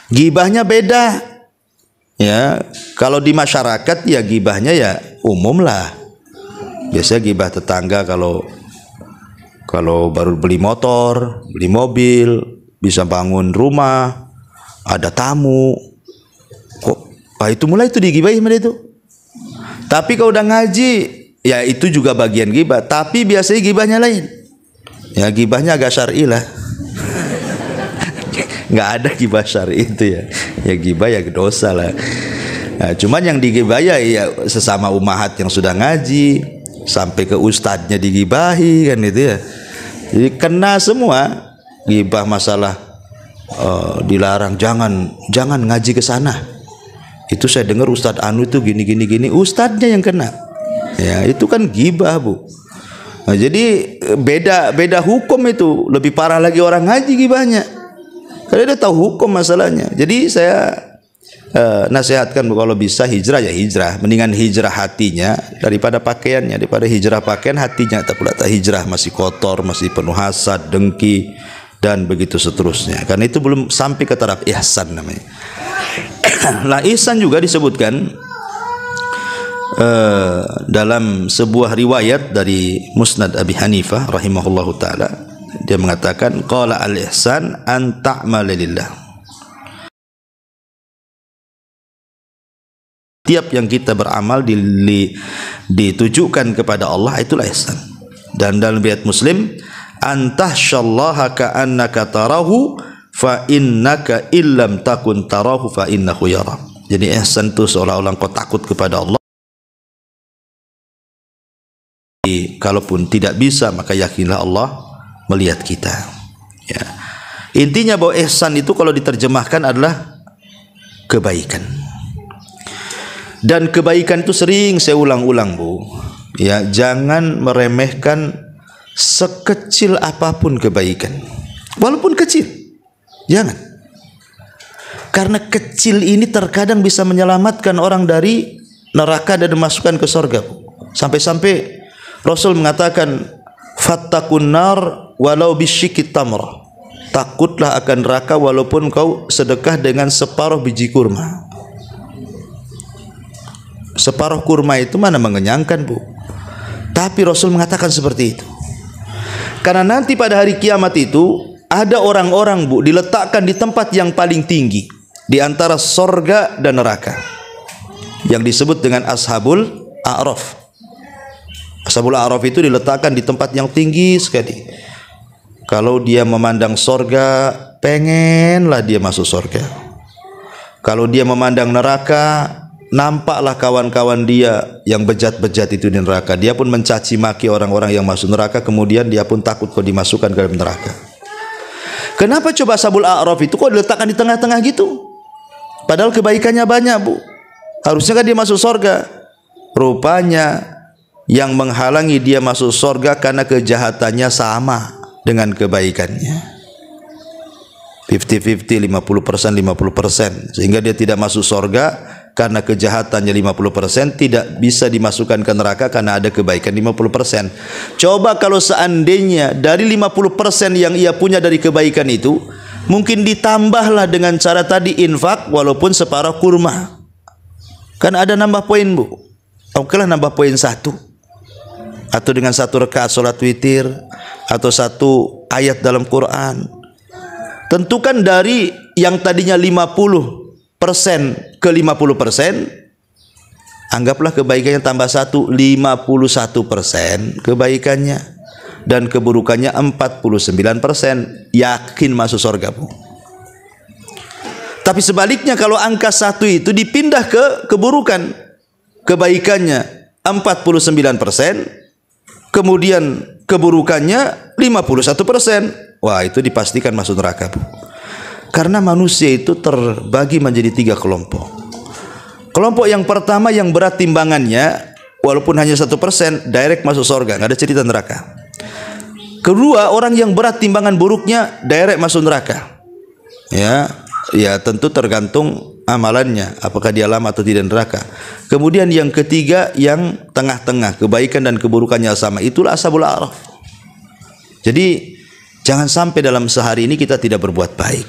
Gibahnya beda. Ya, kalau di masyarakat ya gibahnya ya umum lah. Biasanya gibah tetangga kalau baru beli motor, beli mobil, bisa bangun rumah, ada tamu, kok itu mulai itu digibahin mereka itu. Tapi kalau udah ngaji, ya itu juga bagian gibah. Tapi biasanya gibahnya lain. Ya gibahnya agak syar'i lah. Nggak ada gibah syar'i itu ya. Ya gibah ya dosa lah. Nah, cuman yang digibah ya sesama umahat yang sudah ngaji, sampai ke ustadznya digibahi kan itu ya. Jadi kena semua. Gibah masalah dilarang, jangan ngaji ke sana. Itu saya dengar Ustadz Anu itu gini, ustadznya yang kena. Ya, itu kan gibah Bu. Nah, jadi beda hukum itu, lebih parah lagi orang ngaji gibahnya. Karena dia tahu hukum masalahnya. Jadi saya nasihatkan Bu, kalau bisa hijrah ya hijrah. Mendingan hijrah hatinya daripada pakaiannya, daripada hijrah pakaian hatinya tak pula tak hijrah masih kotor, masih penuh hasad, dengki dan begitu seterusnya. Karena itu belum sampai ke taraf ihsan namanya. Lah ihsan juga disebutkan dalam sebuah riwayat dari Musnad Abi Hanifah rahimahullahu taala. Dia mengatakan qala al-ihsan an ta'mala lillah. Tiap yang kita beramal ditujukan kepada Allah, itulah ihsan. Dan dalam riwayat Muslim, antahsyallaha ka'annaka tarahu fa innaka illam takun tarahu fa innahu yara. Jadi ihsan itu seolah-olah engkau takut kepada Allah. Kalaupun tidak bisa, maka yakinlah Allah melihat kita. Ya. Intinya bahwa ihsan itu kalau diterjemahkan adalah kebaikan. Dan kebaikan itu sering saya ulang-ulang Bu. Ya, jangan meremehkan sekecil apapun kebaikan. Walaupun kecil. Jangan. Karena kecil ini terkadang bisa menyelamatkan orang dari neraka dan dimasukkan ke surga. Sampai-sampai Rasul mengatakan fattaqun nar walau bisyikit tamr. Takutlah akan neraka walaupun kau sedekah dengan separuh biji kurma. Separuh kurma itu mana mengenyangkan Bu. Tapi Rasul mengatakan seperti itu. Karena nanti pada hari kiamat itu ada orang-orang Bu diletakkan di tempat yang paling tinggi di antara sorga dan neraka, yang disebut dengan Ashabul A'raf. Ashabul A'raf itu diletakkan di tempat yang tinggi sekali. Kalau dia memandang sorga, pengenlah dia masuk sorga. Kalau dia memandang neraka, nampaklah kawan-kawan dia yang bejat-bejat itu di neraka. Dia pun mencaci maki orang-orang yang masuk neraka, kemudian dia pun takut kalau dimasukkan ke dalam neraka. Kenapa coba Ashabul A'raf itu kok diletakkan di tengah-tengah gitu? Padahal kebaikannya banyak, Bu. Harusnya kan dia masuk surga. Rupanya yang menghalangi dia masuk surga karena kejahatannya sama dengan kebaikannya. 50-50, 50%, 50%. Sehingga dia tidak masuk surga karena kejahatannya 50%, tidak bisa dimasukkan ke neraka karena ada kebaikan 50%. Coba kalau seandainya dari 50% yang ia punya dari kebaikan itu, mungkin ditambahlah dengan cara tadi infak walaupun separuh kurma. Kan ada nambah poin, Bu. Okelah nambah poin 1. Atau dengan 1 rakaat salat witir, atau 1 ayat dalam Quran. Tentukan dari yang tadinya 50% ke 50%, anggaplah kebaikannya tambah 1, 51% kebaikannya, dan keburukannya 49%, yakin masuk surga, Bu. Tapi sebaliknya kalau angka 1 itu dipindah ke keburukan, kebaikannya 49%, kemudian keburukannya 51%. Wah, itu dipastikan masuk neraka, Bu. Karena manusia itu terbagi menjadi 3 kelompok. Kelompok yang pertama yang berat timbangannya, walaupun hanya 1%, direct masuk surga, nggak ada cerita neraka. Kedua, orang yang berat timbangan buruknya, direct masuk neraka. Ya tentu tergantung amalannya, apakah dia lama atau tidak neraka. Kemudian yang ketiga yang tengah-tengah, kebaikan dan keburukannya sama, itulah Ashabul A'raf. Jadi jangan sampai dalam sehari ini kita tidak berbuat baik.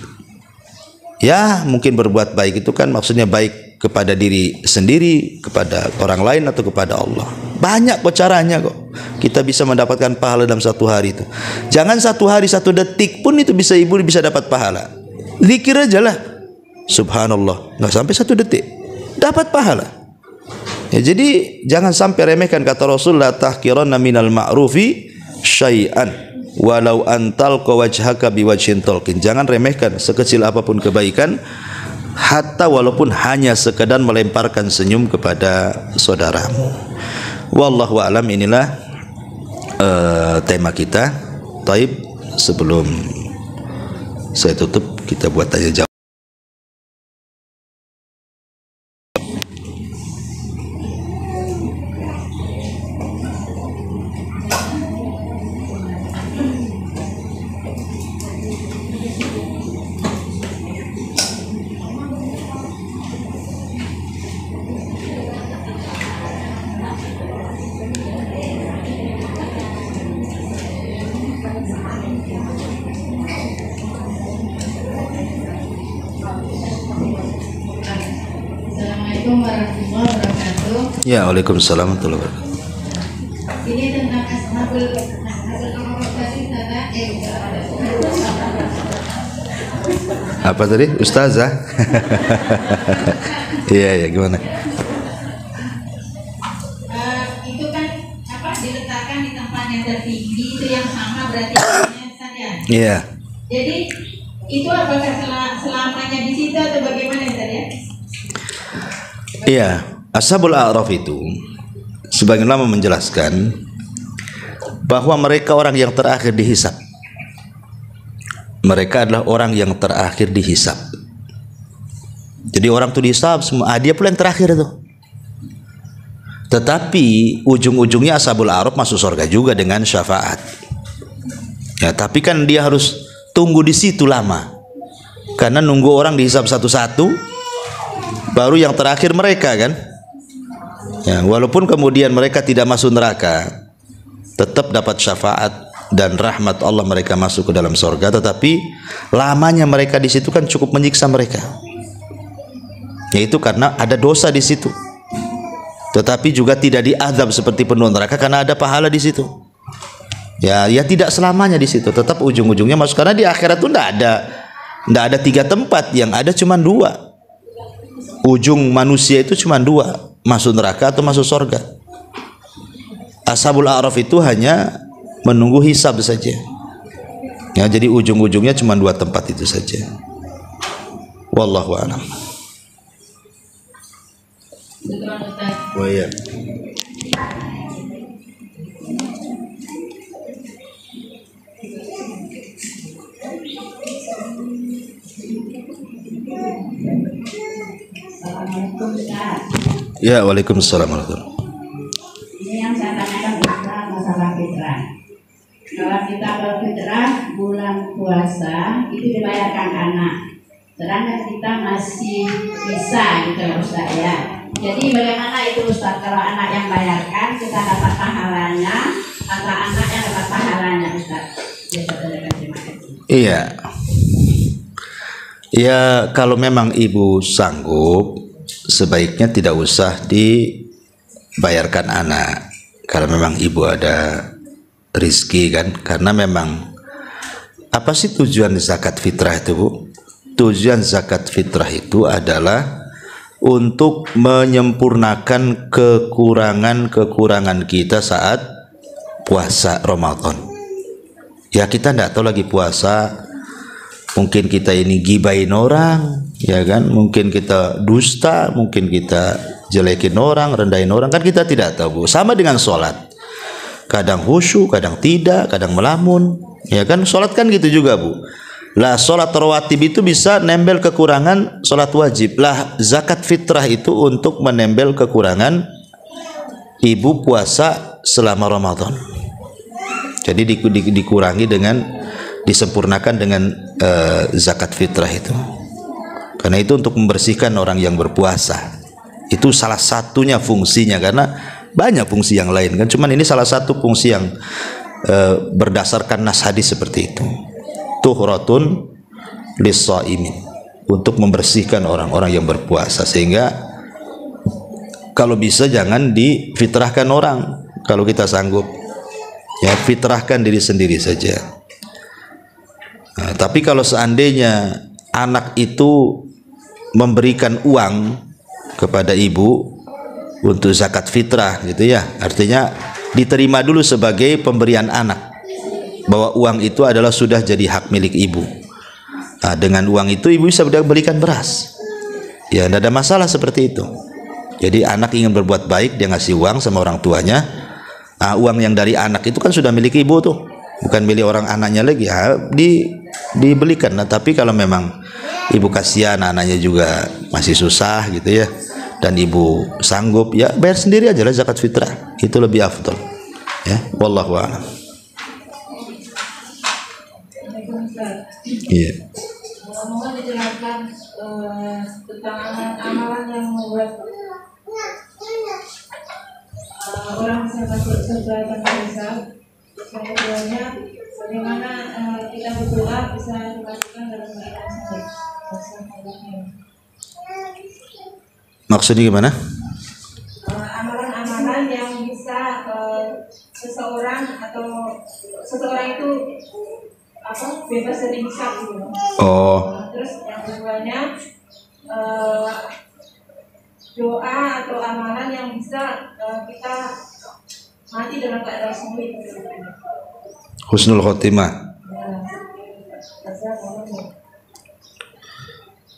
Ya, mungkin berbuat baik itu kan maksudnya baik kepada diri sendiri, kepada orang lain, atau kepada Allah. Banyak kok caranya kok. Kita bisa mendapatkan pahala dalam 1 hari itu. Jangan 1 hari 1 detik pun itu bisa ibu bisa dapat pahala. Zikir aja lah. Subhanallah, nggak sampai 1 detik dapat pahala. Ya, jadi jangan sampai remehkan kata Rasul, la tahqiranna minal ma'rufi syai'an walau antal wajhaka biwajhin talqin. Jangan remehkan sekecil apapun kebaikan, hatta walaupun hanya sekedar melemparkan senyum kepada saudaramu. Wallahu a'lam. Inilah tema kita. Taib, sebelum saya tutup, kita buat tanya jawab. Ya, waalaikumsalam warahmatullahi wabarakatuh. Ini tentang Ashabul Apa tadi? Ustazah? Iya, gimana? Itu kan diletakkan di tempat yang tertinggi, itu yang sama berarti saja. Iya. Jadi itu apakah selamanya di situ atau bagaimana saja? Iya. Ashabul A'raf itu sebagian ulama menjelaskan bahwa mereka orang yang terakhir dihisab. Mereka adalah orang yang terakhir dihisab. Jadi orang itu dihisab semua, dia pula yang terakhir itu. Tetapi ujung-ujungnya Ashabul A'raf masuk surga juga dengan syafaat. Ya, tapi kan dia harus tunggu di situ lama. Karena nunggu orang dihisab satu-satu, baru yang terakhir mereka kan. Ya, walaupun kemudian mereka tidak masuk neraka, tetap dapat syafaat dan rahmat Allah, mereka masuk ke dalam surga. Tetapi lamanya mereka di situ kan cukup menyiksa mereka, yaitu karena ada dosa di situ. Tetapi juga tidak diazab seperti penuh neraka karena ada pahala di situ. Ya tidak selamanya di situ, tetap ujung-ujungnya masuk, karena di akhirat itu tidak ada 3 tempat, yang ada cuma 2. Ujung manusia itu cuma 2, masuk neraka atau masuk surga. Ashabul A'raf itu hanya menunggu hisab saja. Ya, jadi ujung-ujungnya cuma 2 tempat itu saja. Wallahu a'lam. Oh iya. Assalamualaikum Ustaz. Ya, waalaikumsalam warahmatullahi. Ini yang saya tanyakan Ustaz masalah fitrah. Kalau kita berfitrah bulan puasa itu dibayarkan anak, sedangkan kita masih bisa gitu ya Ustaz ya. Jadi bagaimana itu Ustaz kalau anak yang bayarkan kita dapat pahalanya atau anak yang dapat pahalanya Ustaz? Terima kasih. Iya. Ya, kalau memang ibu sanggup, sebaiknya tidak usah dibayarkan anak. Kalau memang ibu ada rizki kan, karena memang apa sih tujuan zakat fitrah itu, Bu? Tujuan zakat fitrah itu adalah untuk menyempurnakan kekurangan-kekurangan kita saat puasa Ramadan. Ya, kita tidak tahu lagi puasa, mungkin kita ini gibain orang, ya kan? Mungkin kita dusta, mungkin kita jelekin orang, rendahin orang, kan kita tidak tahu, Bu. Sama dengan sholat, kadang khusyuk, kadang tidak, kadang melamun, ya kan? Sholat kan gitu juga, Bu. Lah sholat rawatib itu bisa nembel kekurangan sholat wajib. Lah zakat fitrah itu untuk menembel kekurangan ibu puasa selama Ramadan. Jadi dikurangi dengan, disempurnakan dengan zakat fitrah itu. Karena itu untuk membersihkan orang yang berpuasa. Itu salah satunya fungsinya, karena banyak fungsi yang lain kan. Cuman ini salah satu fungsi yang berdasarkan nas hadis seperti itu. Tuhratun lis-shaimin, untuk membersihkan orang-orang yang berpuasa. Sehingga kalau bisa jangan difitrahkan orang. Kalau kita sanggup, ya fitrahkan diri sendiri saja. Nah, tapi kalau seandainya anak itu memberikan uang kepada ibu untuk zakat fitrah gitu ya, artinya diterima dulu sebagai pemberian anak, bahwa uang itu adalah sudah jadi hak milik ibu. Nah, dengan uang itu ibu bisa belikan beras. Ya, tidak ada masalah seperti itu. Jadi anak ingin berbuat baik, dia ngasih uang sama orang tuanya. Nah, uang yang dari anak itu kan sudah milik ibu tuh, bukan milik orang anaknya lagi. Ya, dibelikan. Nah, tapi kalau memang ibu kasihan anaknya juga masih susah gitu ya, dan ibu sanggup, ya bayar sendiri aja lah zakat fitrah. Itu lebih afdal. Ya, wallahu a'lam. Iya. Mohon dijelaskan tentang amalan yang membuat orang bisa masuk surga tanpa hisab. Yang keduanya, bagaimana kita berdoa bisa dilakukan dalam keadaan sakit. Maksudnya gimana? Amalan-amalan yang bisa seseorang itu bebas dari hisab gitu. Oh. Terus yang keduanya doa atau amalan yang bisa kita mati dalam keadaan sahih. Husnul khotimah.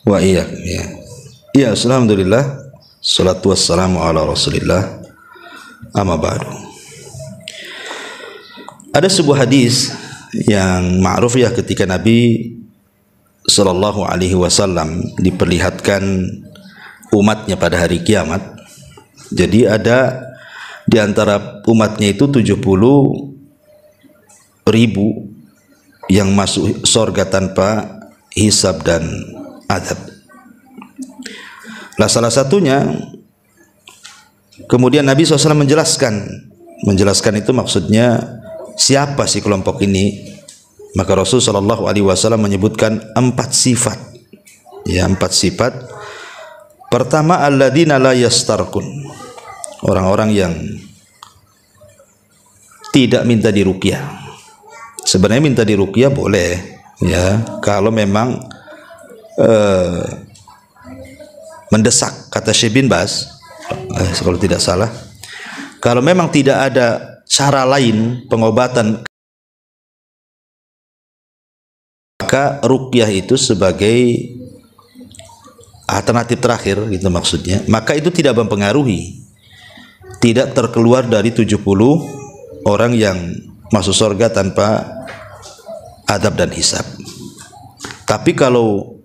Wa iya, ya. Ya, alhamdulillah. Salatu wassalamu ala Rasulillah. Amma ba'du. Ada sebuah hadis yang ma'ruf ya, ketika Nabi sallallahu alaihi wasallam diperlihatkan umatnya pada hari kiamat. Jadi ada di antara umatnya itu 70.000 yang masuk surga tanpa hisab dan adab. Lah salah satunya, kemudian Nabi SAW menjelaskan itu maksudnya siapa sih kelompok ini. Maka Rasul Shallallahu Alaihi Wasallam menyebutkan 4 sifat, ya 4 sifat. Pertama, alladzina la yastarqun, orang-orang yang tidak minta diruqyah. Sebenarnya minta diruqyah boleh, ya kalau memang mendesak, kata Syekh bin Baz kalau tidak salah. Kalau memang tidak ada cara lain pengobatan, maka ruqyah itu sebagai alternatif terakhir gitu maksudnya. Maka itu tidak mempengaruhi, tidak terkeluar dari 70 orang yang masuk surga tanpa adab dan hisab. Tapi kalau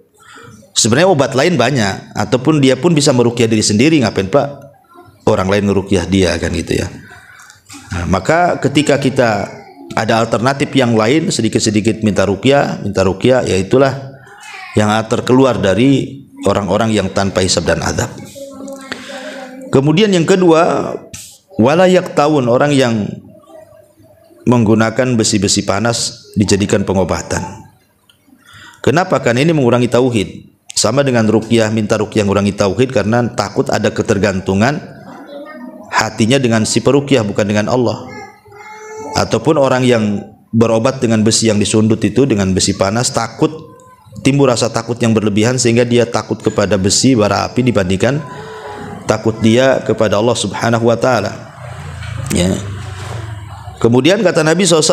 Sebenarnya obat lain banyak, ataupun dia pun bisa meruqyah diri sendiri, ngapain Pak orang lain ngeruqyah dia, kan gitu ya. Nah, maka ketika kita ada alternatif yang lain, sedikit-sedikit minta ruqyah, ya itulah yang terkeluar dari orang-orang yang tanpa hisab dan adab. Kemudian yang kedua, wala yaktawun, orang yang menggunakan besi-besi panas dijadikan pengobatan. Kenapa? Karena ini mengurangi tauhid. Sama dengan ruqyah, minta ruqyah mengurangi tauhid karena takut ada ketergantungan hatinya dengan si peruqyah, bukan dengan Allah. Ataupun orang yang berobat dengan besi yang disundut itu, dengan besi panas, takut timbul rasa takut yang berlebihan sehingga dia takut kepada besi bara api dibandingkan takut dia kepada Allah Subhanahu wa taala. Ya. Kemudian kata Nabi SAW,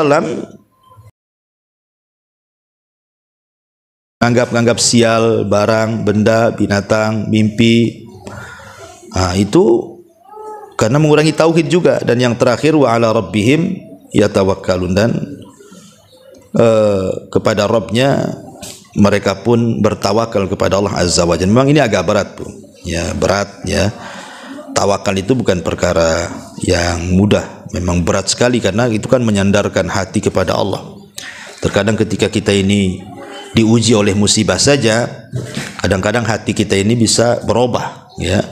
anggap sial, barang, benda, binatang, mimpi. Nah, itu karena mengurangi tauhid juga. Dan yang terakhir, wa ala rabbihim yatawakkalun, dan kepada Rabbnya mereka pun bertawakal kepada Allah Azza wa Jalla. Memang ini agak berat, Bu. Ya, berat ya. Tawakal itu bukan perkara yang mudah. Memang berat sekali karena itu kan menyandarkan hati kepada Allah. Terkadang ketika kita ini diuji oleh musibah saja, kadang-kadang hati kita ini bisa berubah, ya.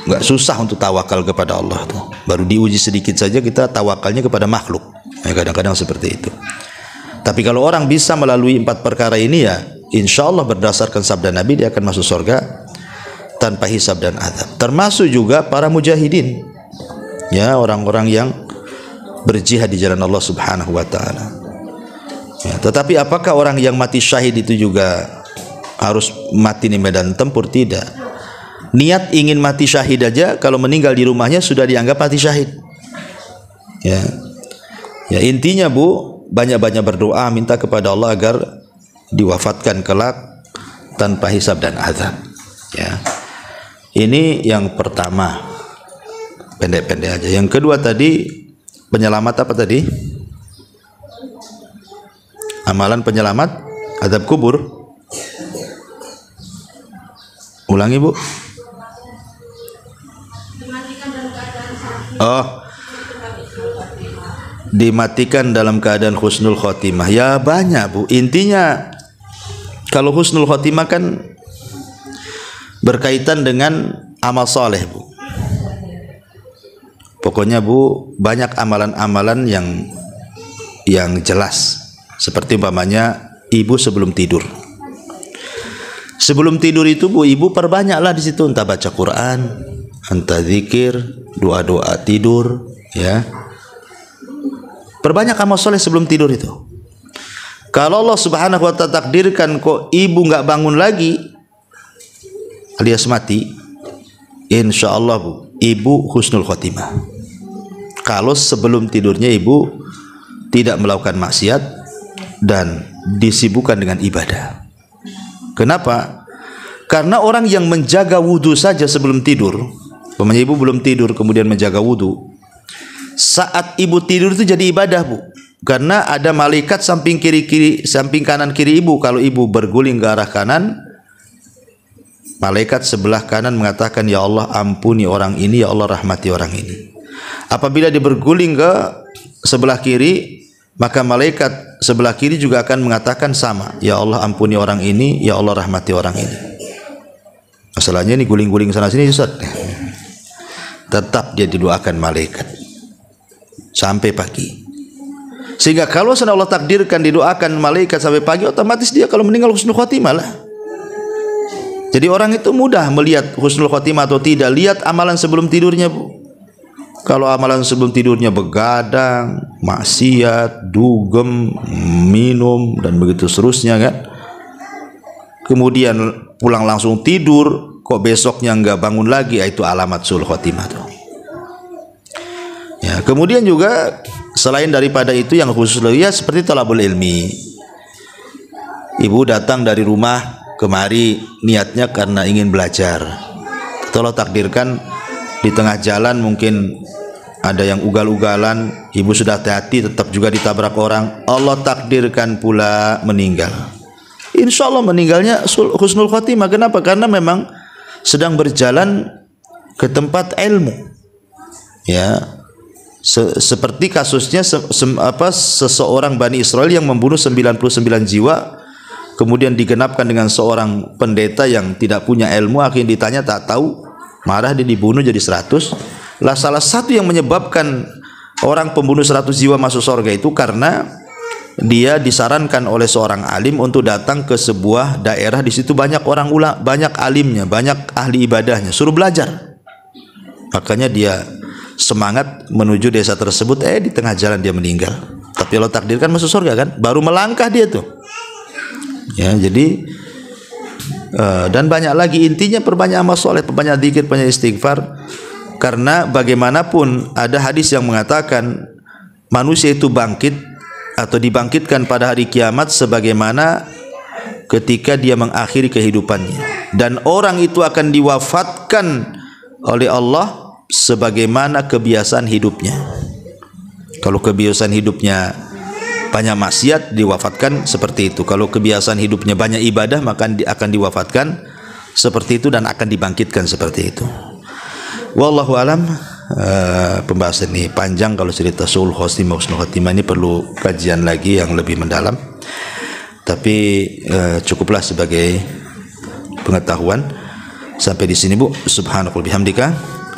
Nggak susah untuk tawakal kepada Allah tuh. Baru diuji sedikit saja kita tawakalnya kepada makhluk. Ya, kadang-kadang seperti itu. Tapi kalau orang bisa melalui 4 perkara ini, ya insya Allah berdasarkan sabda Nabi dia akan masuk surga tanpa hisab dan adab. Termasuk juga para mujahidin, ya, orang-orang yang berjihad di jalan Allah Subhanahu wa taala. Ya, tetapi apakah orang yang mati syahid itu juga harus mati di medan tempur? Tidak. Niat ingin mati syahid aja kalau meninggal di rumahnya sudah dianggap mati syahid. Ya. Ya, intinya Bu, banyak-banyak berdoa minta kepada Allah agar diwafatkan kelak tanpa hisab dan azab. Ya. Ini yang pertama. Pendek-pendek aja. Yang kedua tadi, penyelamat apa tadi? Amalan penyelamat azab kubur. Ulangi, Bu. Oh, dimatikan dalam keadaan husnul khotimah. Ya banyak, Bu. Intinya kalau husnul khotimah kan berkaitan dengan amal soleh, Bu. Pokoknya, Bu, banyak amalan-amalan yang jelas. Seperti umpamanya ibu sebelum tidur. Sebelum tidur itu, Bu, ibu perbanyaklah di situ, entah baca Quran, entah zikir, doa-doa tidur, ya. Perbanyak amal soleh sebelum tidur itu. Kalau Allah Subhanahu wa ta'ala takdirkan kok ibu nggak bangun lagi alias mati, insya Allah, Bu, ibu husnul khotimah. Kalau sebelum tidurnya ibu tidak melakukan maksiat dan disibukkan dengan ibadah. Kenapa? Karena orang yang menjaga wudu saja sebelum tidur, umpamanya ibu belum tidur kemudian menjaga wudu, saat ibu tidur itu jadi ibadah, Bu. Karena ada malaikat samping samping kanan kiri ibu. Kalau ibu berguling ke arah kanan, malaikat sebelah kanan mengatakan, ya Allah ampuni orang ini, ya Allah rahmati orang ini. Apabila dia berguling ke sebelah kiri, maka malaikat sebelah kiri juga akan mengatakan sama, ya Allah ampuni orang ini, ya Allah rahmati orang ini. Masalahnya ini guling-guling sana sini, Ustaz. Tetap dia didoakan malaikat sampai pagi. Sehingga kalau Allah takdirkan didoakan malaikat sampai pagi, otomatis dia kalau meninggal husnul khotimah lah. Jadi orang itu mudah melihat husnul khotimah atau tidak, lihat amalan sebelum tidurnya, Bu. Kalau amalan sebelum tidurnya begadang, maksiat, dugem, minum, dan begitu seterusnya, kan. Kemudian pulang langsung tidur, kok besoknya nggak bangun lagi, itu alamat sul khotimah tuh. Ya, kemudian juga selain daripada itu yang khusus, ya seperti talabul ilmi. Ibu datang dari rumah kemari niatnya karena ingin belajar. Kalau takdirkan di tengah jalan mungkin ada yang ugal-ugalan, ibu sudah hati-hati tetap juga ditabrak orang, Allah takdirkan pula meninggal. insya Allah meninggalnya husnul khotimah. Kenapa? Karena memang sedang berjalan ke tempat ilmu. Ya, seperti kasusnya seseorang Bani Israel yang membunuh 99 jiwa, kemudian digenapkan dengan seorang pendeta yang tidak punya ilmu, akhirnya ditanya tak tahu, marah, dia dibunuh jadi 100. Lah salah satu yang menyebabkan orang pembunuh 100 jiwa masuk surga itu karena dia disarankan oleh seorang alim untuk datang ke sebuah daerah, di situ banyak orang ulama, banyak alimnya, banyak ahli ibadahnya, suruh belajar. Makanya dia semangat menuju desa tersebut, di tengah jalan dia meninggal. Tapi Allah takdirkan masuk surga kan, baru melangkah dia tuh. Ya, jadi dan banyak lagi, intinya perbanyak amal soleh, perbanyak zikir, perbanyak istighfar. Karena bagaimanapun ada hadis yang mengatakan manusia itu bangkit atau dibangkitkan pada hari kiamat sebagaimana ketika dia mengakhiri kehidupannya, dan orang itu akan diwafatkan oleh Allah sebagaimana kebiasaan hidupnya. Kalau kebiasaan hidupnya banyak maksiat, diwafatkan seperti itu. Kalau kebiasaan hidupnya banyak ibadah, maka akan diwafatkan seperti itu dan akan dibangkitkan seperti itu. Wallahu alam. Pembahasan ini panjang, kalau cerita sul khotimah, husnul khotimah ini perlu kajian lagi yang lebih mendalam. Tapi cukuplah sebagai pengetahuan. Sampai di sini Bu. Subhanakallahumma bihamdika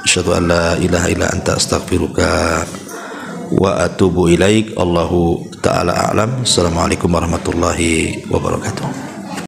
asyhadu an la ilaha illa anta astaghfiruka wa atubu ilaik. Allahu ta'ala a'lam. Assalamualaikum warahmatullahi wabarakatuh.